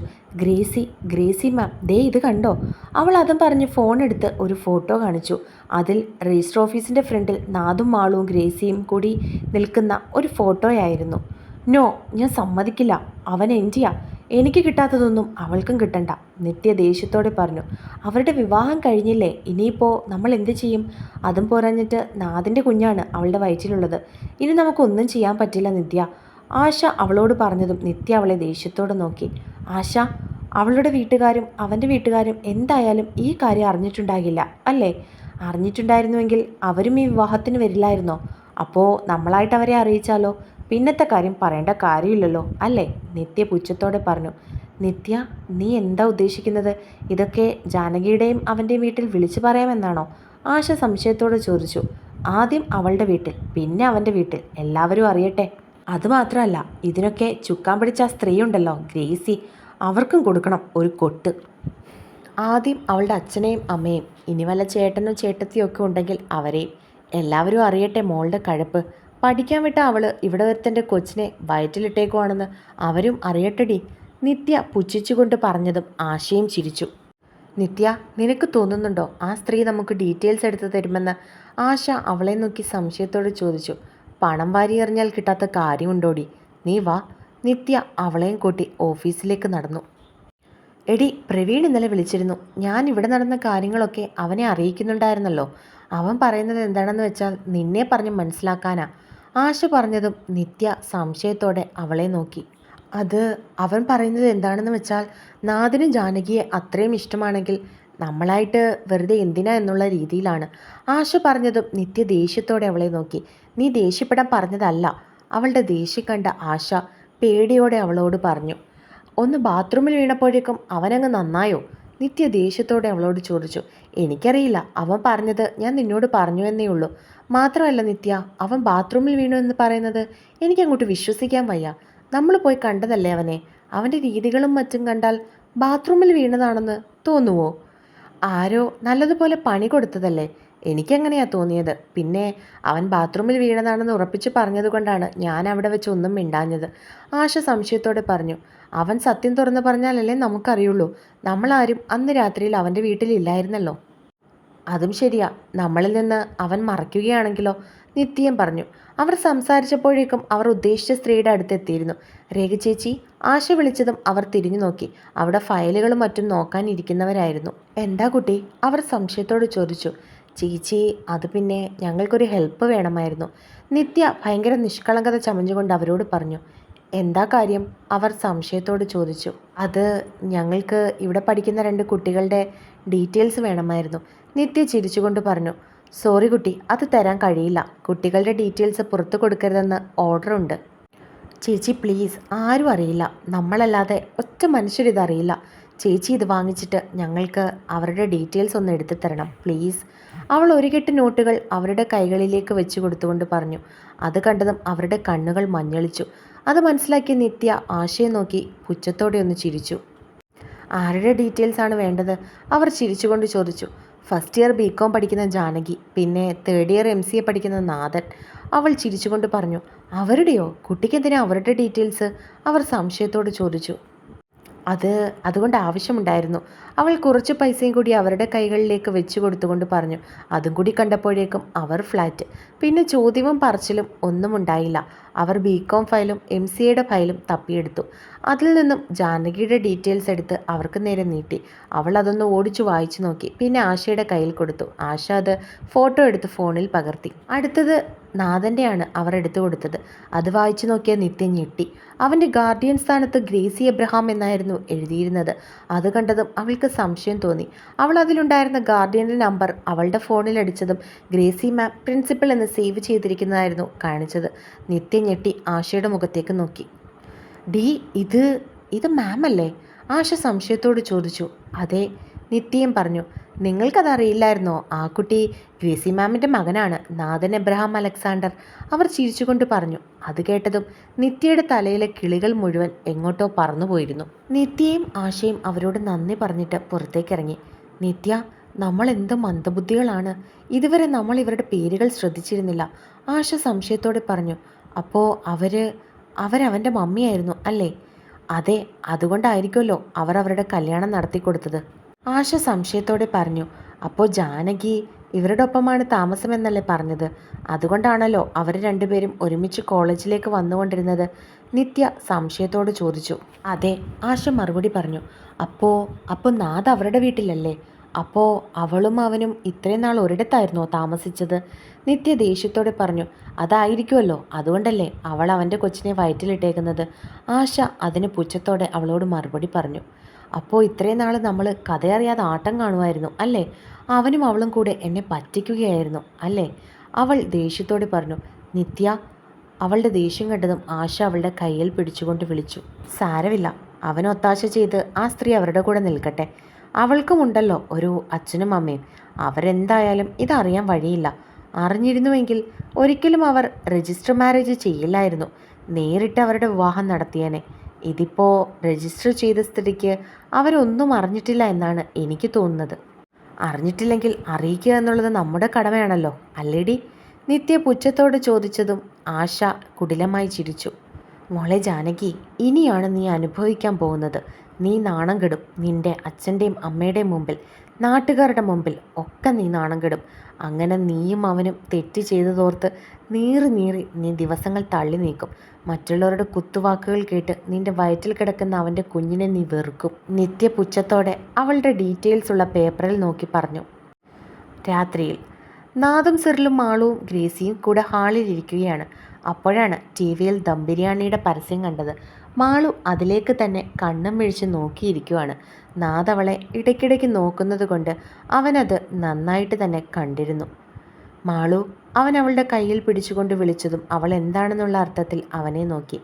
ഗ്രേസി മാം, ദേ ഇത് കണ്ടോ? അവൾ അതും പറഞ്ഞ് ഫോൺ എടുത്ത് ഒരു ഫോട്ടോ കാണിച്ചു. അതിൽ രജിസ്റ്റർ ഓഫീസിൻ്റെ ഫ്രണ്ടിൽ നാഥും മാളുവും ഗ്രേസിയും കൂടി നിൽക്കുന്ന ഒരു ഫോട്ടോയായിരുന്നു. നോ, ഞാൻ സമ്മതിക്കില്ല. അവൻ എൻ്റെയാ. എനിക്ക് കിട്ടാത്തതൊന്നും അവൾക്കും കിട്ടണ്ട, നിത്യ ദേഷ്യത്തോടെ പറഞ്ഞു. അവരുടെ വിവാഹം കഴിഞ്ഞില്ലേ, ഇനിയിപ്പോൾ നമ്മൾ എന്ത് ചെയ്യും? അതും പോരാഞ്ഞിട്ട് നാദിൻ്റെ കുഞ്ഞാണ് അവളുടെ വയറ്റിലുള്ളത്. ഇനി നമുക്കൊന്നും ചെയ്യാൻ പറ്റില്ല നിത്യ. ആശ അവളോട് പറഞ്ഞതും നിത്യ അവളെ ദേഷ്യത്തോടെ നോക്കി. ആശ, അവളുടെ വീട്ടുകാരും അവൻ്റെ വീട്ടുകാരും എന്തായാലും ഈ കാര്യം അറിഞ്ഞിട്ടുണ്ടാകില്ല അല്ലേ? അറിഞ്ഞിട്ടുണ്ടായിരുന്നുവെങ്കിൽ അവരും ഈ വിവാഹത്തിന് വരില്ലായിരുന്നോ? അപ്പോൾ നമ്മളായിട്ട് അവരെ അറിയിച്ചാലോ? പിന്നത്തെ കാര്യം പറയേണ്ട കാര്യമില്ലല്ലോ അല്ലേ? നിത്യ പുച്ഛത്തോടെ പറഞ്ഞു. നിത്യ, നീ എന്താ ഉദ്ദേശിക്കുന്നത്? ഇതൊക്കെ ജാനകിയുടെയും അവൻ്റെ വീട്ടിൽ വിളിച്ചു പറയാമെന്നാണോ? ആശ സംശയത്തോടെ ചോദിച്ചു. ആദ്യം അവളുടെ വീട്ടിൽ, പിന്നെ അവൻ്റെ വീട്ടിൽ, എല്ലാവരും അറിയട്ടെ. അതുമാത്രമല്ല, ഇതിനൊക്കെ ചുക്കാൻ പിടിച്ച ആ സ്ത്രീ ഉണ്ടല്ലോ, ഗ്രേസി, അവർക്കും കൊടുക്കണം ഒരു കൊട്ട്. ആദ്യം അവളുടെ അച്ഛനെയും അമ്മയും, ഇനി വല്ല ചേട്ടനും ചേട്ടത്തിയും ഒക്കെ ഉണ്ടെങ്കിൽ അവരെയും. എല്ലാവരും അറിയട്ടെ മോളുടെ കഴപ്പ്. പഠിക്കാൻ വിട്ട അവള് ഇവിടെ ഒരുത്തൻ്റെ കൊച്ചിനെ വയറ്റിലിട്ടേക്കുവാണെന്ന് അവരും അറിയട്ടെടി. നിത്യ പുച്ഛിച്ചുകൊണ്ട് പറഞ്ഞതും ആശയും ചിരിച്ചു. നിത്യ, നിനക്ക് തോന്നുന്നുണ്ടോ ആ സ്ത്രീ നമുക്ക് ഡീറ്റെയിൽസ് എടുത്ത് തരുമെന്ന്? ആശ അവളെ നോക്കി സംശയത്തോടെ ചോദിച്ചു. പണം വാരി എറിഞ്ഞാൽ കിട്ടാത്ത കാര്യമുണ്ടോടി? നീ വാ. നിത്യ അവളെയും കൂട്ടി ഓഫീസിലേക്ക് നടന്നു. എടി, പ്രവീൺ ഇന്നലെ വിളിച്ചിരുന്നു. ഞാൻ ഇവിടെ നടന്ന കാര്യങ്ങളൊക്കെ അവനെ അറിയിക്കുന്നുണ്ടായിരുന്നല്ലോ. അവൻ പറയുന്നത് എന്താണെന്ന് വെച്ചാൽ നിന്നെ പറഞ്ഞ് മനസ്സിലാക്കാനാ. ആശ പറഞ്ഞതും നിത്യ സംശയത്തോടെ അവളെ നോക്കി. അത് അവൻ പറയുന്നത് എന്താണെന്ന് വെച്ചാൽ നാദിനും ജാനകിയെ അത്രയും ഇഷ്ടമാണെങ്കിൽ നമ്മളായിട്ട് വെറുതെ എന്തിനാ എന്നുള്ള രീതിയിലാണ്. ആശ പറഞ്ഞതും നിത്യ ദേഷ്യത്തോടെ അവളെ നോക്കി. നീ ദേഷ്യപ്പെടാൻ പറഞ്ഞതല്ല. അവളുടെ ദേഷ്യം കണ്ട ആശ പേടിയോടെ അവളോട് പറഞ്ഞു. ഒന്ന് ബാത്റൂമിൽ വീണപ്പോഴേക്കും അവനങ്ങ് നന്നായോ? നിത്യ ദേഷ്യത്തോടെ അവളോട് ചോദിച്ചു. എനിക്കറിയില്ല, അവൻ പറഞ്ഞത് ഞാൻ നിന്നോട് പറഞ്ഞു എന്നേ ഉള്ളൂ. മാത്രമല്ല നിത്യ, അവൻ ബാത്റൂമിൽ വീണു എന്ന് പറയുന്നത് എനിക്കങ്ങോട്ട് വിശ്വസിക്കാൻ വയ്യ. നമ്മൾ പോയി കണ്ടതല്ലേ അവനെ. അവൻ്റെ രീതികളും മറ്റും കണ്ടാൽ ബാത്റൂമിൽ വീണതാണെന്ന് തോന്നുവോ? ആരോ നല്ലതുപോലെ പണി കൊടുത്തതല്ലേ. എനിക്കങ്ങനെയാ തോന്നിയത്. പിന്നെ അവൻ ബാത്റൂമിൽ വീണതാണെന്ന് ഉറപ്പിച്ച് പറഞ്ഞതുകൊണ്ടാണ് ഞാൻ അവിടെ വെച്ച് ഒന്നും മിണ്ടാഞ്ഞത്. ആശ സംശയത്തോടെ പറഞ്ഞു. അവൻ സത്യം തുറന്നു പറഞ്ഞാലല്ലേ നമുക്കറിയുള്ളൂ. നമ്മളാരും അന്ന് രാത്രിയിൽ അവൻ്റെ വീട്ടിലില്ലായിരുന്നല്ലോ. അതും ശരിയാ, നമ്മളിൽ നിന്ന് അവൻ മറയ്ക്കുകയാണെങ്കിലോ? നിത്യം പറഞ്ഞു. അവർ സംസാരിച്ചപ്പോഴേക്കും അവർ ഉദ്ദേശിച്ച സ്ത്രീയുടെ അടുത്തെത്തിയിരുന്നു. രേഖ ചേച്ചി, ആശ വിളിച്ചതും അവർ തിരിഞ്ഞു നോക്കി. അവിടെ ഫയലുകളും മറ്റും നോക്കാനിരിക്കുന്നവരായിരുന്നു. എന്താ കുട്ടി? അവർ സംശയത്തോട് ചോദിച്ചു. ചേച്ചി, അത് പിന്നെ ഞങ്ങൾക്കൊരു ഹെൽപ്പ് വേണമായിരുന്നു. നിത്യ ഭയങ്കര നിഷ്കളങ്കത ചമഞ്ഞുകൊണ്ട് അവരോട് പറഞ്ഞു. എന്താ കാര്യം? അവർ സംശയത്തോട് ചോദിച്ചു. അത് ഞങ്ങൾക്ക് ഇവിടെ പഠിക്കുന്ന 2 കുട്ടികളുടെ ഡീറ്റെയിൽസ് വേണമായിരുന്നു. നിത്യ ചിരിച്ചുകൊണ്ട് പറഞ്ഞു. സോറി കുട്ടി, അത് തരാൻ കഴിയില്ല. കുട്ടികളുടെ ഡീറ്റെയിൽസ് പുറത്തു കൊടുക്കരുതെന്ന് ഓർഡറുണ്ട്. ചേച്ചി പ്ലീസ്, ആരും അറിയില്ല. നമ്മളല്ലാതെ ഒറ്റ മനുഷ്യരിതറിയില്ല. ചേച്ചി ഇത് വാങ്ങിച്ചിട്ട് ഞങ്ങൾക്ക് അവരുടെ ഡീറ്റെയിൽസ് ഒന്ന് എടുത്തു തരണം പ്ലീസ്. അവൾ ഒരു കെട്ട് നോട്ടുകൾ അവരുടെ കൈകളിലേക്ക് വെച്ച് കൊടുത്തുകൊണ്ട് പറഞ്ഞു. അത് കണ്ടതും അവരുടെ കണ്ണുകൾ മഞ്ഞളിച്ചു. അത് മനസ്സിലാക്കിയ നിത്യ ആശയെ നോക്കി പുച്ഛത്തോടെ ഒന്ന് ചിരിച്ചു. ആരുടെ ഡീറ്റെയിൽസ് ആണ് വേണ്ടത്? അവർ ചിരിച്ചുകൊണ്ട് ചോദിച്ചു. ഫസ്റ്റ് ഇയർ ബികോം പഠിക്കുന്ന ജാനകി, പിന്നെ തേർഡ് ഇയർ MCA പഠിക്കുന്ന നാഥൻ. അവൾ ചിരിച്ചുകൊണ്ട് പറഞ്ഞു. അവരുടെയോ? കുട്ടിക്കെന്തിനാ അവരുടെ ഡീറ്റെയിൽസ്? അവർ സംശയത്തോട് ചോദിച്ചു. അതുകൊണ്ട് ആവശ്യമുണ്ടായിരുന്നു. അവൾ കുറച്ച് പൈസയും കൂടി അവരുടെ കൈകളിലേക്ക് വെച്ച് കൊടുത്തുകൊണ്ട് പറഞ്ഞു. അതും കൂടി കണ്ടപ്പോഴേക്കും അവർ ഫ്ലാറ്റ്. പിന്നെ ചോദ്യവും പറച്ചിലും ഒന്നും ഉണ്ടായില്ല. അവർ ബികോം ഫയലും MCAയുടെ ഫയലും തപ്പിയെടുത്തു. അതിൽ നിന്നും ജാനകിയുടെ ഡീറ്റെയിൽസ് എടുത്ത് അവർക്ക് നേരെ നീട്ടി. അവൾ അതൊന്ന് ഓടിച്ചു വായിച്ചു നോക്കി. പിന്നെ ആശയുടെ കയ്യിൽ കൊടുത്തു. ആശ അത് ഫോട്ടോ എടുത്ത് ഫോണിൽ പകർത്തി. അടുത്തത് നാഥൻ്റെയാണ് അവർ എടുത്തു കൊടുത്തത്. അത് വായിച്ചു നോക്കിയ നിത്യം ഞെട്ടി. അവൻ്റെ ഗാർഡിയൻ സ്ഥാനത്ത് ഗ്രേസി എബ്രഹാം എന്നായിരുന്നു എഴുതിയിരുന്നത്. അത് കണ്ടതും അവൾക്ക് സംശയം തോന്നി. അവൾ അതിലുണ്ടായിരുന്ന ഗാർഡിയൻ്റെ നമ്പർ അവളുടെ ഫോണിൽ അടിച്ചതും ഗ്രേസി മാം പ്രിൻസിപ്പൽ എന്ന് സേവ് ചെയ്തിരിക്കുന്നതായിരുന്നു കാണിച്ചത്. നിത്യം ഞെട്ടി ആശയുടെ മുഖത്തേക്ക് നോക്കി. ഡി, ഇത് മാം അല്ലേ? ആശ സംശയത്തോട് ചോദിച്ചു. അതെ, നിത്യം പറഞ്ഞു. നിങ്ങൾക്കതറിയില്ലായിരുന്നോ? ആ കുട്ടി ഗ്രേസി മാമിൻ്റെ മകനാണ്, നാഥൻ എബ്രഹാം അലക്സാണ്ടർ. അവർ ചിരിച്ചുകൊണ്ട് പറഞ്ഞു. അത് കേട്ടതും നിത്യയുടെ തലയിലെ കിളികൾ മുഴുവൻ എങ്ങോട്ടോ പറന്നുപോയിരുന്നു. നിത്യയും ആശയും അവരോട് നന്ദി പറഞ്ഞിട്ട് പുറത്തേക്കിറങ്ങി. നിത്യ, നമ്മൾ എന്ത് മന്ദബുദ്ധികളാണ്. ഇതുവരെ നമ്മൾ ഇവരുടെ പേരുകൾ ശ്രദ്ധിച്ചിരുന്നില്ല. ആശ സംശയത്തോടെ പറഞ്ഞു. അപ്പോൾ അവരവൻ്റെ മമ്മിയായിരുന്നു അല്ലേ? അതെ, അതുകൊണ്ടായിരിക്കുമല്ലോ അവർ അവരുടെ കല്യാണം നടത്തി കൊടുത്തത്. ആശ സംശയത്തോടെ പറഞ്ഞു. അപ്പോൾ ജാനകി ഇവരുടെ ഒപ്പമാണ് താമസമെന്നല്ലേ പറഞ്ഞത്? അതുകൊണ്ടാണല്ലോ അവർ രണ്ടുപേരും ഒരുമിച്ച് കോളേജിലേക്ക് വന്നുകൊണ്ടിരുന്നത്? നിത്യ സംശയത്തോട് ചോദിച്ചു. അതെ, ആശ മറുപടി പറഞ്ഞു. അപ്പോൾ നാഥ് അവരുടെ വീട്ടിലല്ലേ? അപ്പോൾ അവളും അവനും ഇത്രയും നാൾ ഒരിടത്തായിരുന്നോ താമസിച്ചത്? നിത്യ ദേഷ്യത്തോടെ പറഞ്ഞു. അതായിരിക്കുമല്ലോ, അതുകൊണ്ടല്ലേ അവൾ അവൻ്റെ കൊച്ചിനെ വയറ്റിലിട്ടേക്കുന്നത്. ആശ അതിന് പുച്ഛത്തോടെ അവളോട് മറുപടി പറഞ്ഞു. അപ്പോൾ ഇത്രയും നാൾ നമ്മൾ കഥയറിയാതെ ആട്ടം കാണുമായിരുന്നു അല്ലേ? അവനും അവളും കൂടെ എന്നെ പറ്റിക്കുകയായിരുന്നു അല്ലേ? അവൾ ദേഷ്യത്തോടെ പറഞ്ഞു. നിത്യ അവളുടെ ദേഷ്യം കണ്ടതും ആശ അവളുടെ കയ്യിൽ പിടിച്ചുകൊണ്ട് വിളിച്ചു. സാരമില്ല, അവൻ ഒത്താശ ചെയ്ത് ആ സ്ത്രീ അവരുടെ കൂടെ നിൽക്കട്ടെ. അവൾക്കുമുണ്ടല്ലോ ഒരു അച്ഛനും അമ്മയും. അവരെന്തായാലും ഇതറിയാൻ വഴിയില്ല. അറിഞ്ഞിരുന്നുവെങ്കിൽ ഒരിക്കലും അവർ രജിസ്റ്റർ മാരേജ് ചെയ്യില്ലായിരുന്നു. നേരിട്ട് അവരുടെ വിവാഹം നടത്തിയേനെ. ഇതിപ്പോൾ രജിസ്റ്റർ ചെയ്ത സ്ഥിതിക്ക് അവരൊന്നും അറിഞ്ഞിട്ടില്ല എന്നാണ് എനിക്ക് തോന്നുന്നത്. അറിഞ്ഞിട്ടില്ലെങ്കിൽ അറിയിക്കുക എന്നുള്ളത് നമ്മുടെ കടമയാണല്ലോ അല്ലേടി? നിത്യ പുച്ഛത്തോട് ചോദിച്ചതും ആശ കുടിലമായി ചിരിച്ചു. മോളെ ജാനകി, ഇനിയാണ് നീ അനുഭവിക്കാൻ പോകുന്നത്. നീ നാണം കെടും. നിൻ്റെ അച്ഛൻ്റെയും അമ്മയുടെയും മുമ്പിൽ, നാട്ടുകാരുടെ മുമ്പിൽ ഒക്കെ നീ നാണം കെടും. അങ്ങനെ നീയും അവനും തെറ്റ് ചെയ്തതോർത്ത് നീറി നീ ദിവസങ്ങൾ തള്ളി നീക്കും. മറ്റുള്ളവരുടെ കുത്തുവാക്കുകൾ കേട്ട് നിന്റെ വയറ്റിൽ കിടക്കുന്ന അവൻ്റെ കുഞ്ഞിനെ നീ വെറുക്കും. നിത്യ പുച്ഛത്തോടെ അവളുടെ ഡീറ്റെയിൽസ് ഉള്ള പേപ്പറിൽ നോക്കി പറഞ്ഞു. രാത്രിയിൽ നാദും സിറിലും മാളുവും ഗ്രേസിയും കൂടെ ഹാളിലിരിക്കുകയാണ്. അപ്പോഴാണ് ടി വിയിൽ ദം ബിരിയാണിയുടെ പരസ്യം കണ്ടത്. മാളു അതിലേക്ക് തന്നെ കണ്ണും വീഴ്ച നോക്കിയിരിക്കുവാണ്. നാദ് അവളെ ഇടയ്ക്കിടയ്ക്ക് നോക്കുന്നത് കൊണ്ട് അവനത് നന്നായിട്ട് തന്നെ കണ്ടിരുന്നു. മാളു അവൻ അവളുടെ കയ്യിൽ പിടിച്ചുകൊണ്ട് വിളിച്ചതും അവൾ എന്താണെന്നുള്ള അർത്ഥത്തിൽ അവനെ നോക്കി.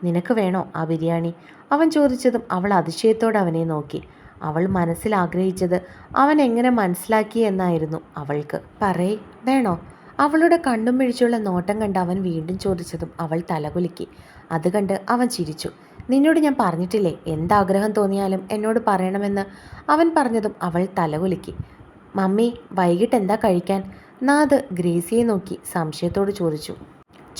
നിനക്ക് വേണോ ആ ബിരിയാണി? അവൻ ചോദിച്ചതും അവൾ അതിശയത്തോടെ അവനെ നോക്കി. അവൾ മനസ്സിൽ ആഗ്രഹിച്ചത് അവൻ എങ്ങനെ മനസ്സിലാക്കി എന്നായിരുന്നു അവൾക്ക്. പറയ്, വേണോ? അവളുടെ കണ്ണും മിഴിച്ചുള്ള നോട്ടം കണ്ട് അവൻ വീണ്ടും ചോദിച്ചതും അവൾ തലകുലുക്കി. അത് കണ്ട് അവൻ ചിരിച്ചു. നിന്നോട് ഞാൻ പറഞ്ഞിട്ടില്ലേ, എന്താഗ്രഹം തോന്നിയാലും എന്നോട് പറയണമെന്ന്? അവൻ പറഞ്ഞതും അവൾ തലകുലുക്കി. മമ്മി, വൈകിട്ട് എന്താ കഴിക്കാൻ? നാദ് ഗ്രേസിയെ നോക്കി സംശയത്തോട് ചോദിച്ചു.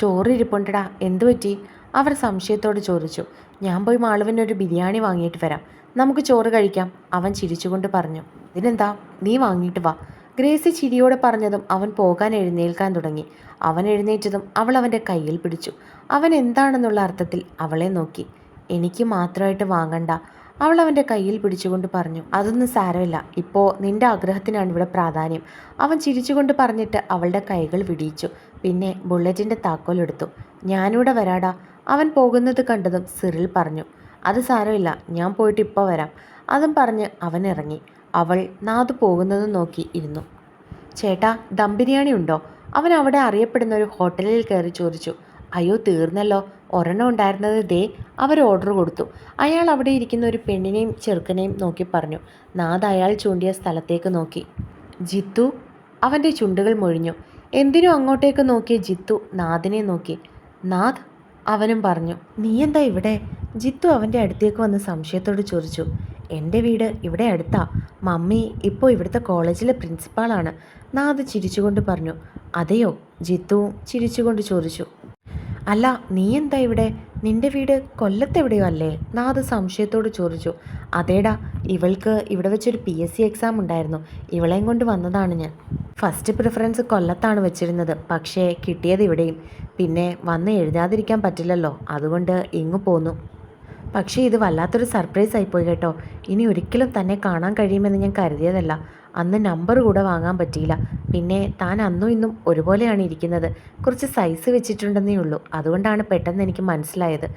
ചോറിരിപ്പുണ്ടടാ, എന്തു പറ്റി? അവർ സംശയത്തോട് ചോദിച്ചു. ഞാൻ പോയി മാളുവിനൊരു ബിരിയാണി വാങ്ങിയിട്ട് വരാം, നമുക്ക് ചോറ് കഴിക്കാം, അവൻ ചിരിച്ചുകൊണ്ട് പറഞ്ഞു. ഇതിനെന്താ, നീ വാങ്ങിയിട്ട് വാ. ഗ്രേസി ചിരിയോടെ പറഞ്ഞതും അവൻ പോകാൻ എഴുന്നേൽക്കാൻ തുടങ്ങി. അവൻ എഴുന്നേറ്റതും അവൾ അവൻ്റെ കയ്യിൽ പിടിച്ചു. അവൻ എന്താണെന്നുള്ള അർത്ഥത്തിൽ അവളെ നോക്കി. എനിക്ക് മാത്രമായിട്ട് വാങ്ങണ്ട, അവൾ അവൻ്റെ കയ്യിൽ പിടിച്ചുകൊണ്ട് പറഞ്ഞു. അതൊന്നും സാരമില്ല, ഇപ്പോൾ നിന്റെ ആഗ്രഹത്തിനാണ് ഇവിടെ പ്രാധാന്യം, അവൻ ചിരിച്ചുകൊണ്ട് പറഞ്ഞിട്ട് അവളുടെ കൈകൾ വിടിയിച്ചു. പിന്നെ ബുള്ളറ്റിൻ്റെ താക്കോലെടുത്തു. ഞാനിവിടെ വരാടാ, അവൻ പോകുന്നത് കണ്ടതും സിറിൽ പറഞ്ഞു. അത് സാരമില്ല, ഞാൻ പോയിട്ട് ഇപ്പോൾ വരാം, അതും പറഞ്ഞ് അവൻ ഇറങ്ങി. അവൾ നാദ് പോകുന്നതും നോക്കി ഇരുന്നു. ചേട്ടാ, ദം ബിരിയാണി ഉണ്ടോ? അവൻ അവിടെ അറിയപ്പെടുന്ന ഒരു ഹോട്ടലിൽ കയറി ചോദിച്ചു. അയ്യോ, തീർന്നല്ലോ, ഒരെണ്ണം ഉണ്ടായിരുന്നത് ദേ. അവർ ഓർഡർ കൊടുത്തു. അയാൾ അവിടെ ഇരിക്കുന്ന ഒരു പെണ്ണിനെയും ചെറുക്കനെയും നോക്കി പറഞ്ഞു. നാദ് അയാൾ ചൂണ്ടിയ സ്ഥലത്തേക്ക് നോക്കി. ജിത്തു? അവൻ്റെ ചുണ്ടുകൾ മൊഴിഞ്ഞു. എന്തിനും അങ്ങോട്ടേക്ക് നോക്കിയ ജിത്തു നാദിനെ നോക്കി. നാദ്? അവനും പറഞ്ഞു. നീ എന്താ ഇവിടെ? ജിത്തു അവൻ്റെ അടുത്തേക്ക് വന്ന് സംശയത്തോട് ചോദിച്ചു. എൻ്റെ വീട് ഇവിടെ അടുത്താ. മമ്മി ഇപ്പോൾ ഇവിടുത്തെ കോളേജിലെ പ്രിൻസിപ്പാളാണ്. നാദ് ചിരിച്ചുകൊണ്ട് പറഞ്ഞു. അതെയോ? ജിത്തു ചിരിച്ചുകൊണ്ട് ചോദിച്ചു. അല്ല, നീ എന്താ ഇവിടെ? നിന്റെ വീട് കൊല്ലത്തെവിടെയോ അല്ലേ? നാദ് സംശയത്തോട് ചോദിച്ചു. അതേടാ, ഇവൾക്ക് ഇവിടെ വെച്ചൊരു PSC എക്സാം ഉണ്ടായിരുന്നു, ഇവളെയും കൊണ്ട് വന്നതാണ് ഞാൻ. ഫസ്റ്റ് പ്രിഫറൻസ് കൊല്ലത്താണ് വെച്ചിരുന്നത്, പക്ഷേ കിട്ടിയത് ഇവിടെയും. പിന്നെ വന്ന് എഴുതാതിരിക്കാൻ പറ്റില്ലല്ലോ, അതുകൊണ്ട് ഇങ്ങു പോന്നു. പക്ഷേ ഇത് വല്ലാത്തൊരു സർപ്രൈസ് ആയിപ്പോയി കേട്ടോ. ഇനി ഒരിക്കലും തന്നെ കാണാൻ കഴിയുമെന്ന് ഞാൻ കരുതിയതല്ല. അന്ന് നമ്പർ കൂടെ വാങ്ങാൻ പറ്റിയില്ല. പിന്നെ താൻ അന്നും ഇന്നും ഒരുപോലെയാണ് ഇരിക്കുന്നത്, കുറച്ച് സൈസ് വെച്ചിട്ടുണ്ടെന്നേ ഉള്ളൂ, അതുകൊണ്ടാണ് പെട്ടെന്ന് എനിക്ക് മനസ്സിലായത്.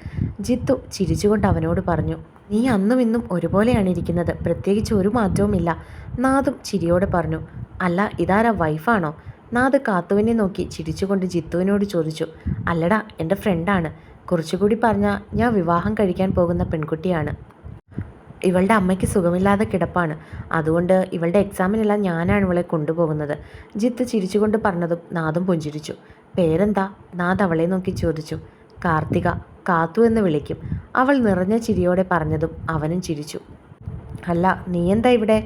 ജിത്തു ചിരിച്ചുകൊണ്ട് അവനോട് പറഞ്ഞു. നീ അന്നും ഇന്നും ഒരുപോലെയാണ് ഇരിക്കുന്നത്, പ്രത്യേകിച്ച് ഒരു മാറ്റവുമില്ല. നാദും ചിരിയോടെ പറഞ്ഞു. അല്ല, ഇതാരാ, വൈഫാണോ? നാദ് കാത്തുവിനെ നോക്കി ചിരിച്ചുകൊണ്ട് ജിത്തുവിനോട് ചോദിച്ചു. അല്ലടാ, എൻ്റെ ഫ്രണ്ടാണ്. കുറച്ചുകൂടി പറഞ്ഞാൽ ഞാൻ വിവാഹം കഴിക്കാൻ പോകുന്ന പെൺകുട്ടിയാണ്. ഇവളുടെ അമ്മയ്ക്ക് സുഖമില്ലാതെ കിടപ്പാണ്, അതുകൊണ്ട് ഇവളുടെ എക്സാമിനെല്ലാം ഞാനാണ് ഇവളെ കൊണ്ടുപോകുന്നത്. ജിത്ത് ചിരിച്ചുകൊണ്ട് പറഞ്ഞതും നാദും പുഞ്ചിരിച്ചു. പേരെന്താ? നാദ് അവളെ നോക്കി ചോദിച്ചു. കാർത്തിക, കാത്തു എന്ന് വിളിക്കും, അവൾ നിറഞ്ഞ ചിരിയോടെ പറഞ്ഞതും അവനും ചിരിച്ചു. അല്ല, നീ എന്താ ഇവിടെ?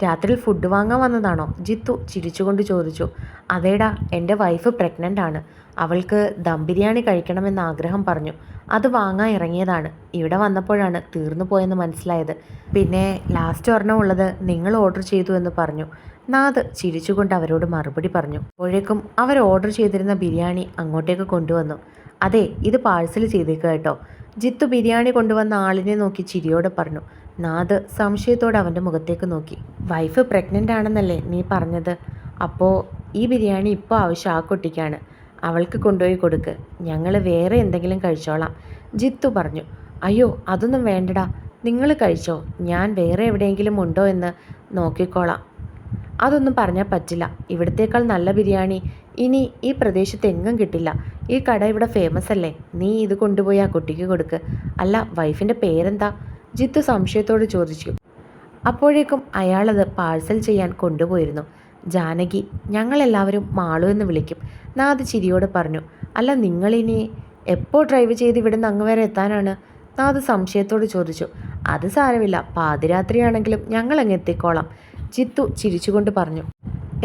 രാത്രിയിൽ ഫുഡ് വാങ്ങാൻ വന്നതാണോ? ജിത്തു ചിരിച്ചുകൊണ്ട് ചോദിച്ചു. അതേടാ, എൻ്റെ വൈഫ് പ്രഗ്നൻ്റ് ആണ്, അവൾക്ക് ദം ബിരിയാണി കഴിക്കണമെന്ന് ആഗ്രഹം പറഞ്ഞു, അത് വാങ്ങാൻ ഇറങ്ങിയതാണ്. ഇവിടെ വന്നപ്പോഴാണ് തീർന്നു പോയെന്ന് മനസ്സിലായത്. പിന്നെ ലാസ്റ്റ് ഒരെണ്ണം ഉള്ളത് നിങ്ങൾ ഓർഡർ ചെയ്തു എന്ന് പറഞ്ഞു. നാദ് ചിരിച്ചുകൊണ്ട് അവരോട് മറുപടി പറഞ്ഞു. അപ്പോഴേക്കും അവർ ഓർഡർ ചെയ്തിരുന്ന ബിരിയാണി അങ്ങോട്ടേക്ക് കൊണ്ടുവന്നു. അതെ, ഇത് പാഴ്സൽ ചെയ്തേക്കുക കേട്ടോ. ജിത്തു ബിരിയാണി കൊണ്ടുവന്ന ആളിനെ നോക്കി ചിരിയോടെ പറഞ്ഞു. നാദ് സംശയത്തോടെ അവൻ്റെ മുഖത്തേക്ക് നോക്കി. വൈഫ് പ്രഗ്നൻ്റ് ആണെന്നല്ലേ നീ പറഞ്ഞത്? അപ്പോൾ ഈ ബിരിയാണി ഇപ്പോൾ ആവശ്യം ആ കുട്ടിക്കാണ്. അവൾക്ക് കൊണ്ടുപോയി കൊടുക്ക്. ഞങ്ങൾ വേറെ എന്തെങ്കിലും കഴിച്ചോളാം, ജിത്തു പറഞ്ഞു. അയ്യോ, അതൊന്നും വേണ്ടടാ, നിങ്ങൾ കഴിച്ചോ. ഞാൻ വേറെ എവിടെയെങ്കിലും ഉണ്ടോ എന്ന് നോക്കിക്കോളാം. അതൊന്നും പറഞ്ഞാൽ പറ്റില്ല. ഇവിടത്തേക്കാൾ നല്ല ബിരിയാണി ഇനി ഈ പ്രദേശത്ത് എങ്ങും കിട്ടില്ല. ഈ കട ഇവിടെ ഫേമസ് അല്ലേ. നീ ഇത് കൊണ്ടുപോയി ആ കുട്ടിക്ക് കൊടുക്ക്. അല്ല, വൈഫിൻ്റെ പേരെന്താ? ജിത്തു സംശയത്തോട് ചോദിച്ചു. അപ്പോഴേക്കും അയാളത് പാഴ്സൽ ചെയ്യാൻ കൊണ്ടുപോയിരുന്നു. ജാനകി. ഞങ്ങളെല്ലാവരും മാളു എന്ന് വിളിക്കും, നാദ് ചിരിയോടെ പറഞ്ഞു. അല്ല, നിങ്ങളിനി എപ്പോൾ ഡ്രൈവ് ചെയ്ത് ഇവിടുന്ന് അങ്ങ് വരെ എത്താനാണ്? നാദ് സംശയത്തോട് ചോദിച്ചു. അത് സാരമില്ല, പാതിരാത്രിയാണെങ്കിലും ഞങ്ങൾ അങ്ങ് എത്തിക്കോളാം, ജിത്തു ചിരിച്ചുകൊണ്ട് പറഞ്ഞു.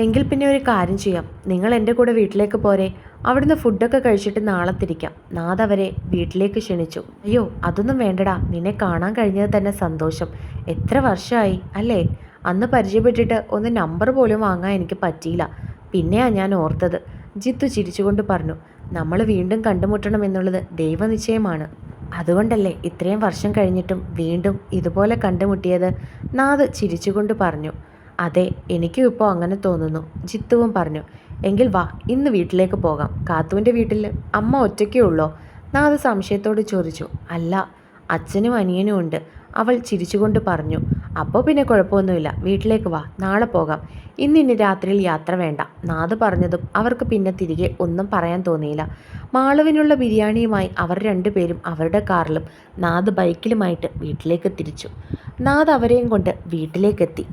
എങ്കിൽ പിന്നെ ഒരു കാര്യം ചെയ്യാം, നിങ്ങൾ എൻ്റെ കൂടെ വീട്ടിലേക്ക് പോരെ. അവിടുന്ന് ഫുഡൊക്കെ കഴിച്ചിട്ട് നാളെ തിരിക്കാം. നാദ് അവരെ വീട്ടിലേക്ക് ക്ഷണിച്ചു. അയ്യോ, അതൊന്നും വേണ്ടടാ, നിന്നെ കാണാൻ കഴിഞ്ഞത് തന്നെ സന്തോഷം. എത്ര വർഷമായി അല്ലേ? അന്ന് പരിചയപ്പെട്ടിട്ട് ഒന്ന് നമ്പർ പോലും വാങ്ങാൻ എനിക്ക് പറ്റിയില്ല. പിന്നെയാ ഞാൻ ഓർത്തത്, ജിത്തു ചിരിച്ചുകൊണ്ട് പറഞ്ഞു. നമ്മൾ വീണ്ടും കണ്ടുമുട്ടണം എന്നുള്ളത് ദൈവനിശ്ചയമാണ്. അതുകൊണ്ടല്ലേ ഇത്രയും വർഷം കഴിഞ്ഞിട്ടും വീണ്ടും ഇതുപോലെ കണ്ടുമുട്ടിയത്, നാദ് ചിരിച്ചുകൊണ്ട് പറഞ്ഞു. അതെ, എനിക്കും ഇപ്പോൾ അങ്ങനെ തോന്നുന്നു, ജിത്തുവും പറഞ്ഞു. എങ്കിൽ വാ, ഇന്ന് വീട്ടിലേക്ക് പോകാം. കാത്തുവിൻ്റെ വീട്ടിൽ അമ്മ ഒറ്റയ്ക്കേ ഉള്ളോ? നാദ് സംശയത്തോട് ചോദിച്ചു. അല്ല, അച്ഛനും അനിയനും ഉണ്ട്, അവൾ ചിരിച്ചുകൊണ്ട് പറഞ്ഞു. അപ്പോൾ പിന്നെ കുഴപ്പമൊന്നുമില്ല, വീട്ടിലേക്ക് വാ, നാളെ പോകാം. ഇന്നിനി രാത്രിയിൽ യാത്ര വേണ്ട. നാദ് പറഞ്ഞതും അവർക്ക് പിന്നെ തിരികെ ഒന്നും പറയാൻ തോന്നിയില്ല. മാളുവിനുള്ള ബിരിയാണിയുമായി അവർ രണ്ടുപേരും അവരുടെ കാറിലും നാദ് ബൈക്കിലുമായിട്ട് വീട്ടിലേക്ക് തിരിച്ചു. നാദ് അവരെയും കൊണ്ട് വീട്ടിലേക്കെത്തി.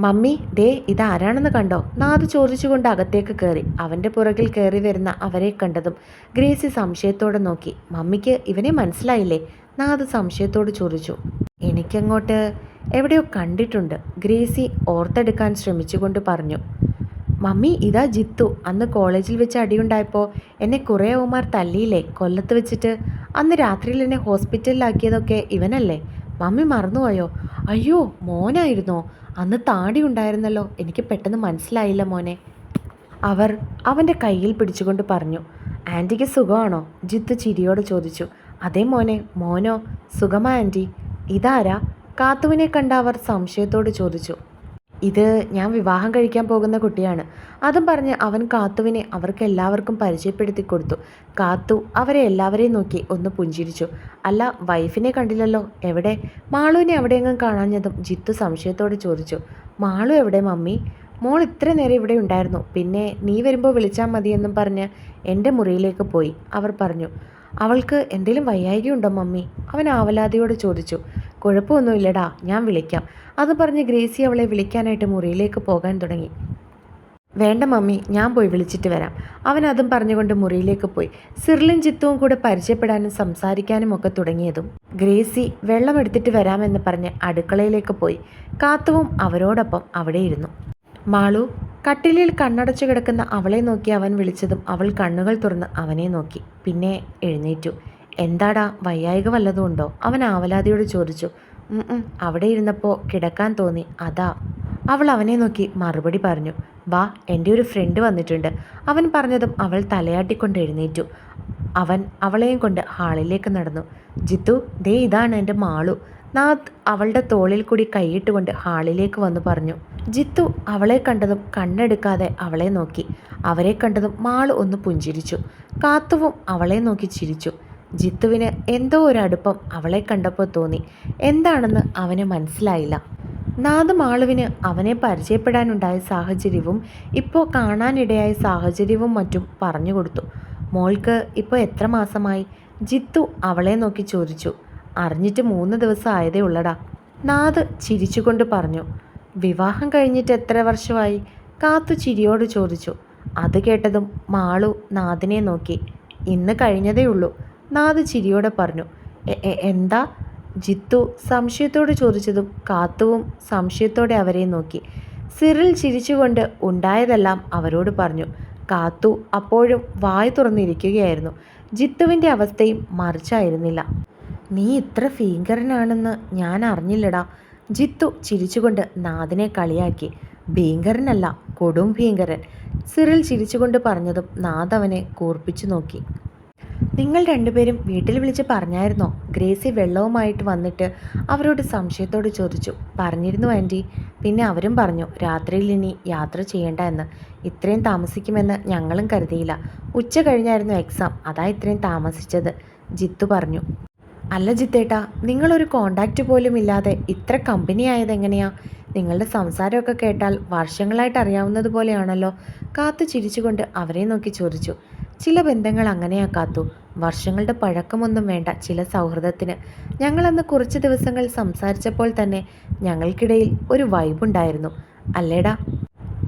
മമ്മി, ദേ ഇതാരാണെന്ന് കണ്ടോ? നാദ് ചോദിച്ചുകൊണ്ട് അകത്തേക്ക് കയറി. അവൻ്റെ പുറകിൽ കയറി വരുന്ന അവരെ കണ്ടതും ഗ്രേസി സംശയത്തോടെ നോക്കി. മമ്മിക്ക് ഇവനെ മനസ്സിലായില്ലേ? നാദ് സംശയത്തോട് ചോദിച്ചു. എനിക്കങ്ങോട്ട് എവിടെയോ കണ്ടിട്ടുണ്ട്, ഗ്രേസി ഓർത്തെടുക്കാൻ ശ്രമിച്ചുകൊണ്ട് പറഞ്ഞു. മമ്മി, ഇതാ ജിത്തു. അന്ന് കോളേജിൽ വെച്ച് അടിയുണ്ടായപ്പോൾ എന്നെ കുറേ അവന്മാർ തല്ലിയില്ലേ കൊല്ലത്ത് വെച്ചിട്ട്? അന്ന് രാത്രിയിൽ എന്നെ ഹോസ്പിറ്റലിലാക്കിയതൊക്കെ ഇവനല്ലേ? മമ്മി മറന്നുപോയോ? അയ്യോ, മോനായിരുന്നോ? അന്ന് താടി ഉണ്ടായിരുന്നല്ലോ, എനിക്ക് പെട്ടെന്ന് മനസ്സിലായില്ല മോനെ, അവർ അവൻ്റെ കയ്യിൽ പിടിച്ചുകൊണ്ട് പറഞ്ഞു. ആൻറ്റിക്ക് സുഖമാണോ? ജിത്തു ചിരിയോട് ചോദിച്ചു. അതേ മോനെ. മോനോ? സുഖമാ ആൻറ്റി. ഇതാരാ? കാത്തുവിനെ കണ്ട അവർ സംശയത്തോട് ചോദിച്ചു. ഇത് ഞാൻ വിവാഹം കഴിക്കാൻ പോകുന്ന കുട്ടിയാണ്. അതും പറഞ്ഞ് അവൻ കാത്തുവിനെ അവർക്ക് എല്ലാവർക്കും പരിചയപ്പെടുത്തി കൊടുത്തു. കാത്തു അവരെ എല്ലാവരെയും നോക്കി ഒന്ന് പുഞ്ചിരിച്ചു. അല്ല, വൈഫിനെ കണ്ടില്ലല്ലോ, എവിടെ? മാളുവിനെ എവിടെയെങ്കിലും കാണാഞ്ഞതും ജിത്തു സംശയത്തോടെ ചോദിച്ചു. മാളു എവിടെ മമ്മി? മോൾ ഇത്ര നേരം ഇവിടെ ഉണ്ടായിരുന്നു, പിന്നെ നീ വരുമ്പോൾ വിളിച്ചാൽ മതിയെന്നും പറഞ്ഞ് എൻ്റെ മുറിയിലേക്ക് പോയി, അവർ പറഞ്ഞു. അവൾക്ക് എന്തെങ്കിലും വയ്യായികയുണ്ടോ മമ്മി? അവൻ ആവലാതിയോട് ചോദിച്ചു. കുഴപ്പമൊന്നുമില്ലടാ, ഞാൻ വിളിക്കാം. അത് പറഞ്ഞ് ഗ്രേസി അവളെ വിളിക്കാനായിട്ട് മുറിയിലേക്ക് പോകാൻ തുടങ്ങി. വേണ്ട മമ്മി, ഞാൻ പോയി വിളിച്ചിട്ട് വരാം. അവൻ അതും പറഞ്ഞുകൊണ്ട് മുറിയിലേക്ക് പോയി. സിർലിൻ ജിത്തുവും കൂടെ പരിചയപ്പെടാനും സംസാരിക്കാനും ഒക്കെ തുടങ്ങിയതും ഗ്രേസി വെള്ളം എടുത്തിട്ട് വരാമെന്ന് പറഞ്ഞ് അടുക്കളയിലേക്ക് പോയി. കാത്തുവും അവരോടൊപ്പം അവിടെ ഇരുന്നു. മാളു. കട്ടിലിൽ കണ്ണടച്ചു കിടക്കുന്ന അവളെ നോക്കി അവൻ വിളിച്ചതും അവൾ കണ്ണുകൾ തുറന്ന് അവനെ നോക്കി. പിന്നെ എഴുന്നേറ്റു. എന്താടാ, വയ്യായിക വല്ലതും ഉണ്ടോ? അവൻ ആവലാതിയോട് ചോദിച്ചു. അവിടെ ഇരുന്നപ്പോൾ കിടക്കാൻ തോന്നി, അതാ, അവൾ അവനെ നോക്കി മറുപടി പറഞ്ഞു. വാ, എൻ്റെ ഒരു ഫ്രണ്ട് വന്നിട്ടുണ്ട്. അവൻ പറഞ്ഞതും അവൾ തലയാട്ടിക്കൊണ്ട് എഴുന്നേറ്റു. അവൻ അവളെയും കൊണ്ട് ഹാളിലേക്ക് നടന്നു. ജിത്തു, ദേ ഇതാണ് എൻ്റെ മാളു. നാദ് അവളുടെ തോളിൽ കൂടി കൈയിട്ടുകൊണ്ട് ഹാളിലേക്ക് വന്നു പറഞ്ഞു. ജിത്തു അവളെ കണ്ടതും കണ്ണെടുക്കാതെ അവളെ നോക്കി. അവരെ കണ്ടതും മാളു ഒന്ന് പുഞ്ചിരിച്ചു. കാത്തുവും അവളെ നോക്കി ചിരിച്ചു. ജിത്തുവിന് എന്തോ ഒരു അടുപ്പം അവളെ കണ്ടപ്പോൾ തോന്നി. എന്താണെന്ന് അവന് മനസ്സിലായില്ല. നാദ് മാളുവിന് അവനെ പരിചയപ്പെടാനുണ്ടായ സാഹചര്യവും ഇപ്പോൾ കാണാനിടയായ സാഹചര്യവും മറ്റും പറഞ്ഞു കൊടുത്തു. മോൾക്ക് ഇപ്പോൾ എത്ര മാസമായി? ജിത്തു അവളെ നോക്കി ചോദിച്ചു. അറിഞ്ഞിട്ട് 3 ദിവസം ആയതേ ഉള്ളടാ, നാദ് ചിരിച്ചുകൊണ്ട് പറഞ്ഞു. വിവാഹം കഴിഞ്ഞിട്ട് എത്ര വർഷമായി? കാത്തു ചിരിയോട് ചോദിച്ചു. അത് കേട്ടതും മാളു നാദിനെ നോക്കി. ഇന്ന് കഴിഞ്ഞതേ ഉള്ളൂ, നാദ് ചിരിയോടെ പറഞ്ഞു. എന്താ? ജിത്തു സംശയത്തോട് ചോദിച്ചതും കാത്തുവും സംശയത്തോടെ അവരെ നോക്കി. സിറിൽ ചിരിച്ചുകൊണ്ട് ഉണ്ടായതെല്ലാം അവരോട് പറഞ്ഞു. കാത്തു അപ്പോഴും വായ് തുറന്നിരിക്കുകയായിരുന്നു. ജിത്തുവിൻ്റെ അവസ്ഥയും മറിച്ചായിരുന്നില്ല. നീ ഇത്ര ഭീകരനാണെന്ന് ഞാൻ അറിഞ്ഞില്ലടാ, ജിത്തു ചിരിച്ചുകൊണ്ട് നാദിനെ കളിയാക്കി. ഭീകരനല്ല, കൊടും ഭീകരൻ. സിറിൽ ചിരിച്ചുകൊണ്ട് പറഞ്ഞതും നാഥ് അവനെ കൂർപ്പിച്ചു നോക്കി. നിങ്ങൾ രണ്ടുപേരും വീട്ടിൽ വിളിച്ച് പറഞ്ഞായിരുന്നോ? ഗ്രേസി വെള്ളവുമായിട്ട് വന്നിട്ട് അവരോട് സംശയത്തോട് ചോദിച്ചു. പറഞ്ഞിരുന്നു ആൻറ്റി. പിന്നെ അവരും പറഞ്ഞു രാത്രിയിൽ ഇനി യാത്ര ചെയ്യേണ്ട എന്ന്. ഇത്രയും താമസിക്കുമെന്ന് ഞങ്ങളും കരുതിയില്ല. ഉച്ച കഴിഞ്ഞായിരുന്നു എക്സാം, അതാ ഇത്രയും താമസിച്ചത്, ജിത്തു പറഞ്ഞു. അല്ല ജിത്തേട്ടാ, നിങ്ങളൊരു കോണ്ടാക്റ്റ് പോലും ഇല്ലാതെ ഇത്ര കമ്പനി ആയത് എങ്ങനെയാ? നിങ്ങളുടെ സംസാരമൊക്കെ കേട്ടാൽ വർഷങ്ങളായിട്ട് അറിയാവുന്നത് പോലെയാണല്ലോ. കാത്തു ചിരിച്ചുകൊണ്ട് അവരെ നോക്കി ചോദിച്ചു. ചില ബന്ധങ്ങൾ അങ്ങനെയാ കാത്തു. വർഷങ്ങളുടെ പഴക്കമൊന്നും വേണ്ട ചില സൗഹൃദത്തിന്. ഞങ്ങളന്ന് കുറച്ച് ദിവസങ്ങൾ സംസാരിച്ചപ്പോൾ തന്നെ ഞങ്ങൾക്കിടയിൽ ഒരു വൈബുണ്ടായിരുന്നു, അല്ലേടാ?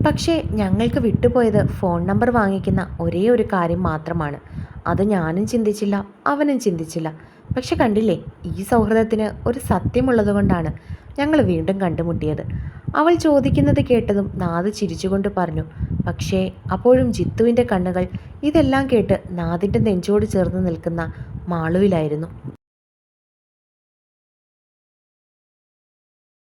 പക്ഷേ ഞങ്ങൾക്ക് വിട്ടുപോയത് ഫോൺ നമ്പർ വാങ്ങിക്കുന്ന ഒരേ ഒരു കാര്യം മാത്രമാണ്. അത് ഞാനും ചിന്തിച്ചില്ല, അവനും ചിന്തിച്ചില്ല. പക്ഷെ കണ്ടില്ലേ, ഈ സൗഹൃദത്തിന് ഒരു സത്യമുള്ളതുകൊണ്ടാണ് ഞങ്ങൾ വീണ്ടും കണ്ടുമുട്ടിയത്. അവൾ ചോദിക്കുന്നത് കേട്ടതും നാഥ് ചിരിച്ചുകൊണ്ട് പറഞ്ഞു. പക്ഷേ അപ്പോഴും ജിത്തുവിൻ്റെ കണ്ണുകൾ ഇതെല്ലാം കേട്ട് നാഥിൻ്റെ നെഞ്ചോട് ചേർന്ന് നിൽക്കുന്ന മാളുവിലായിരുന്നു.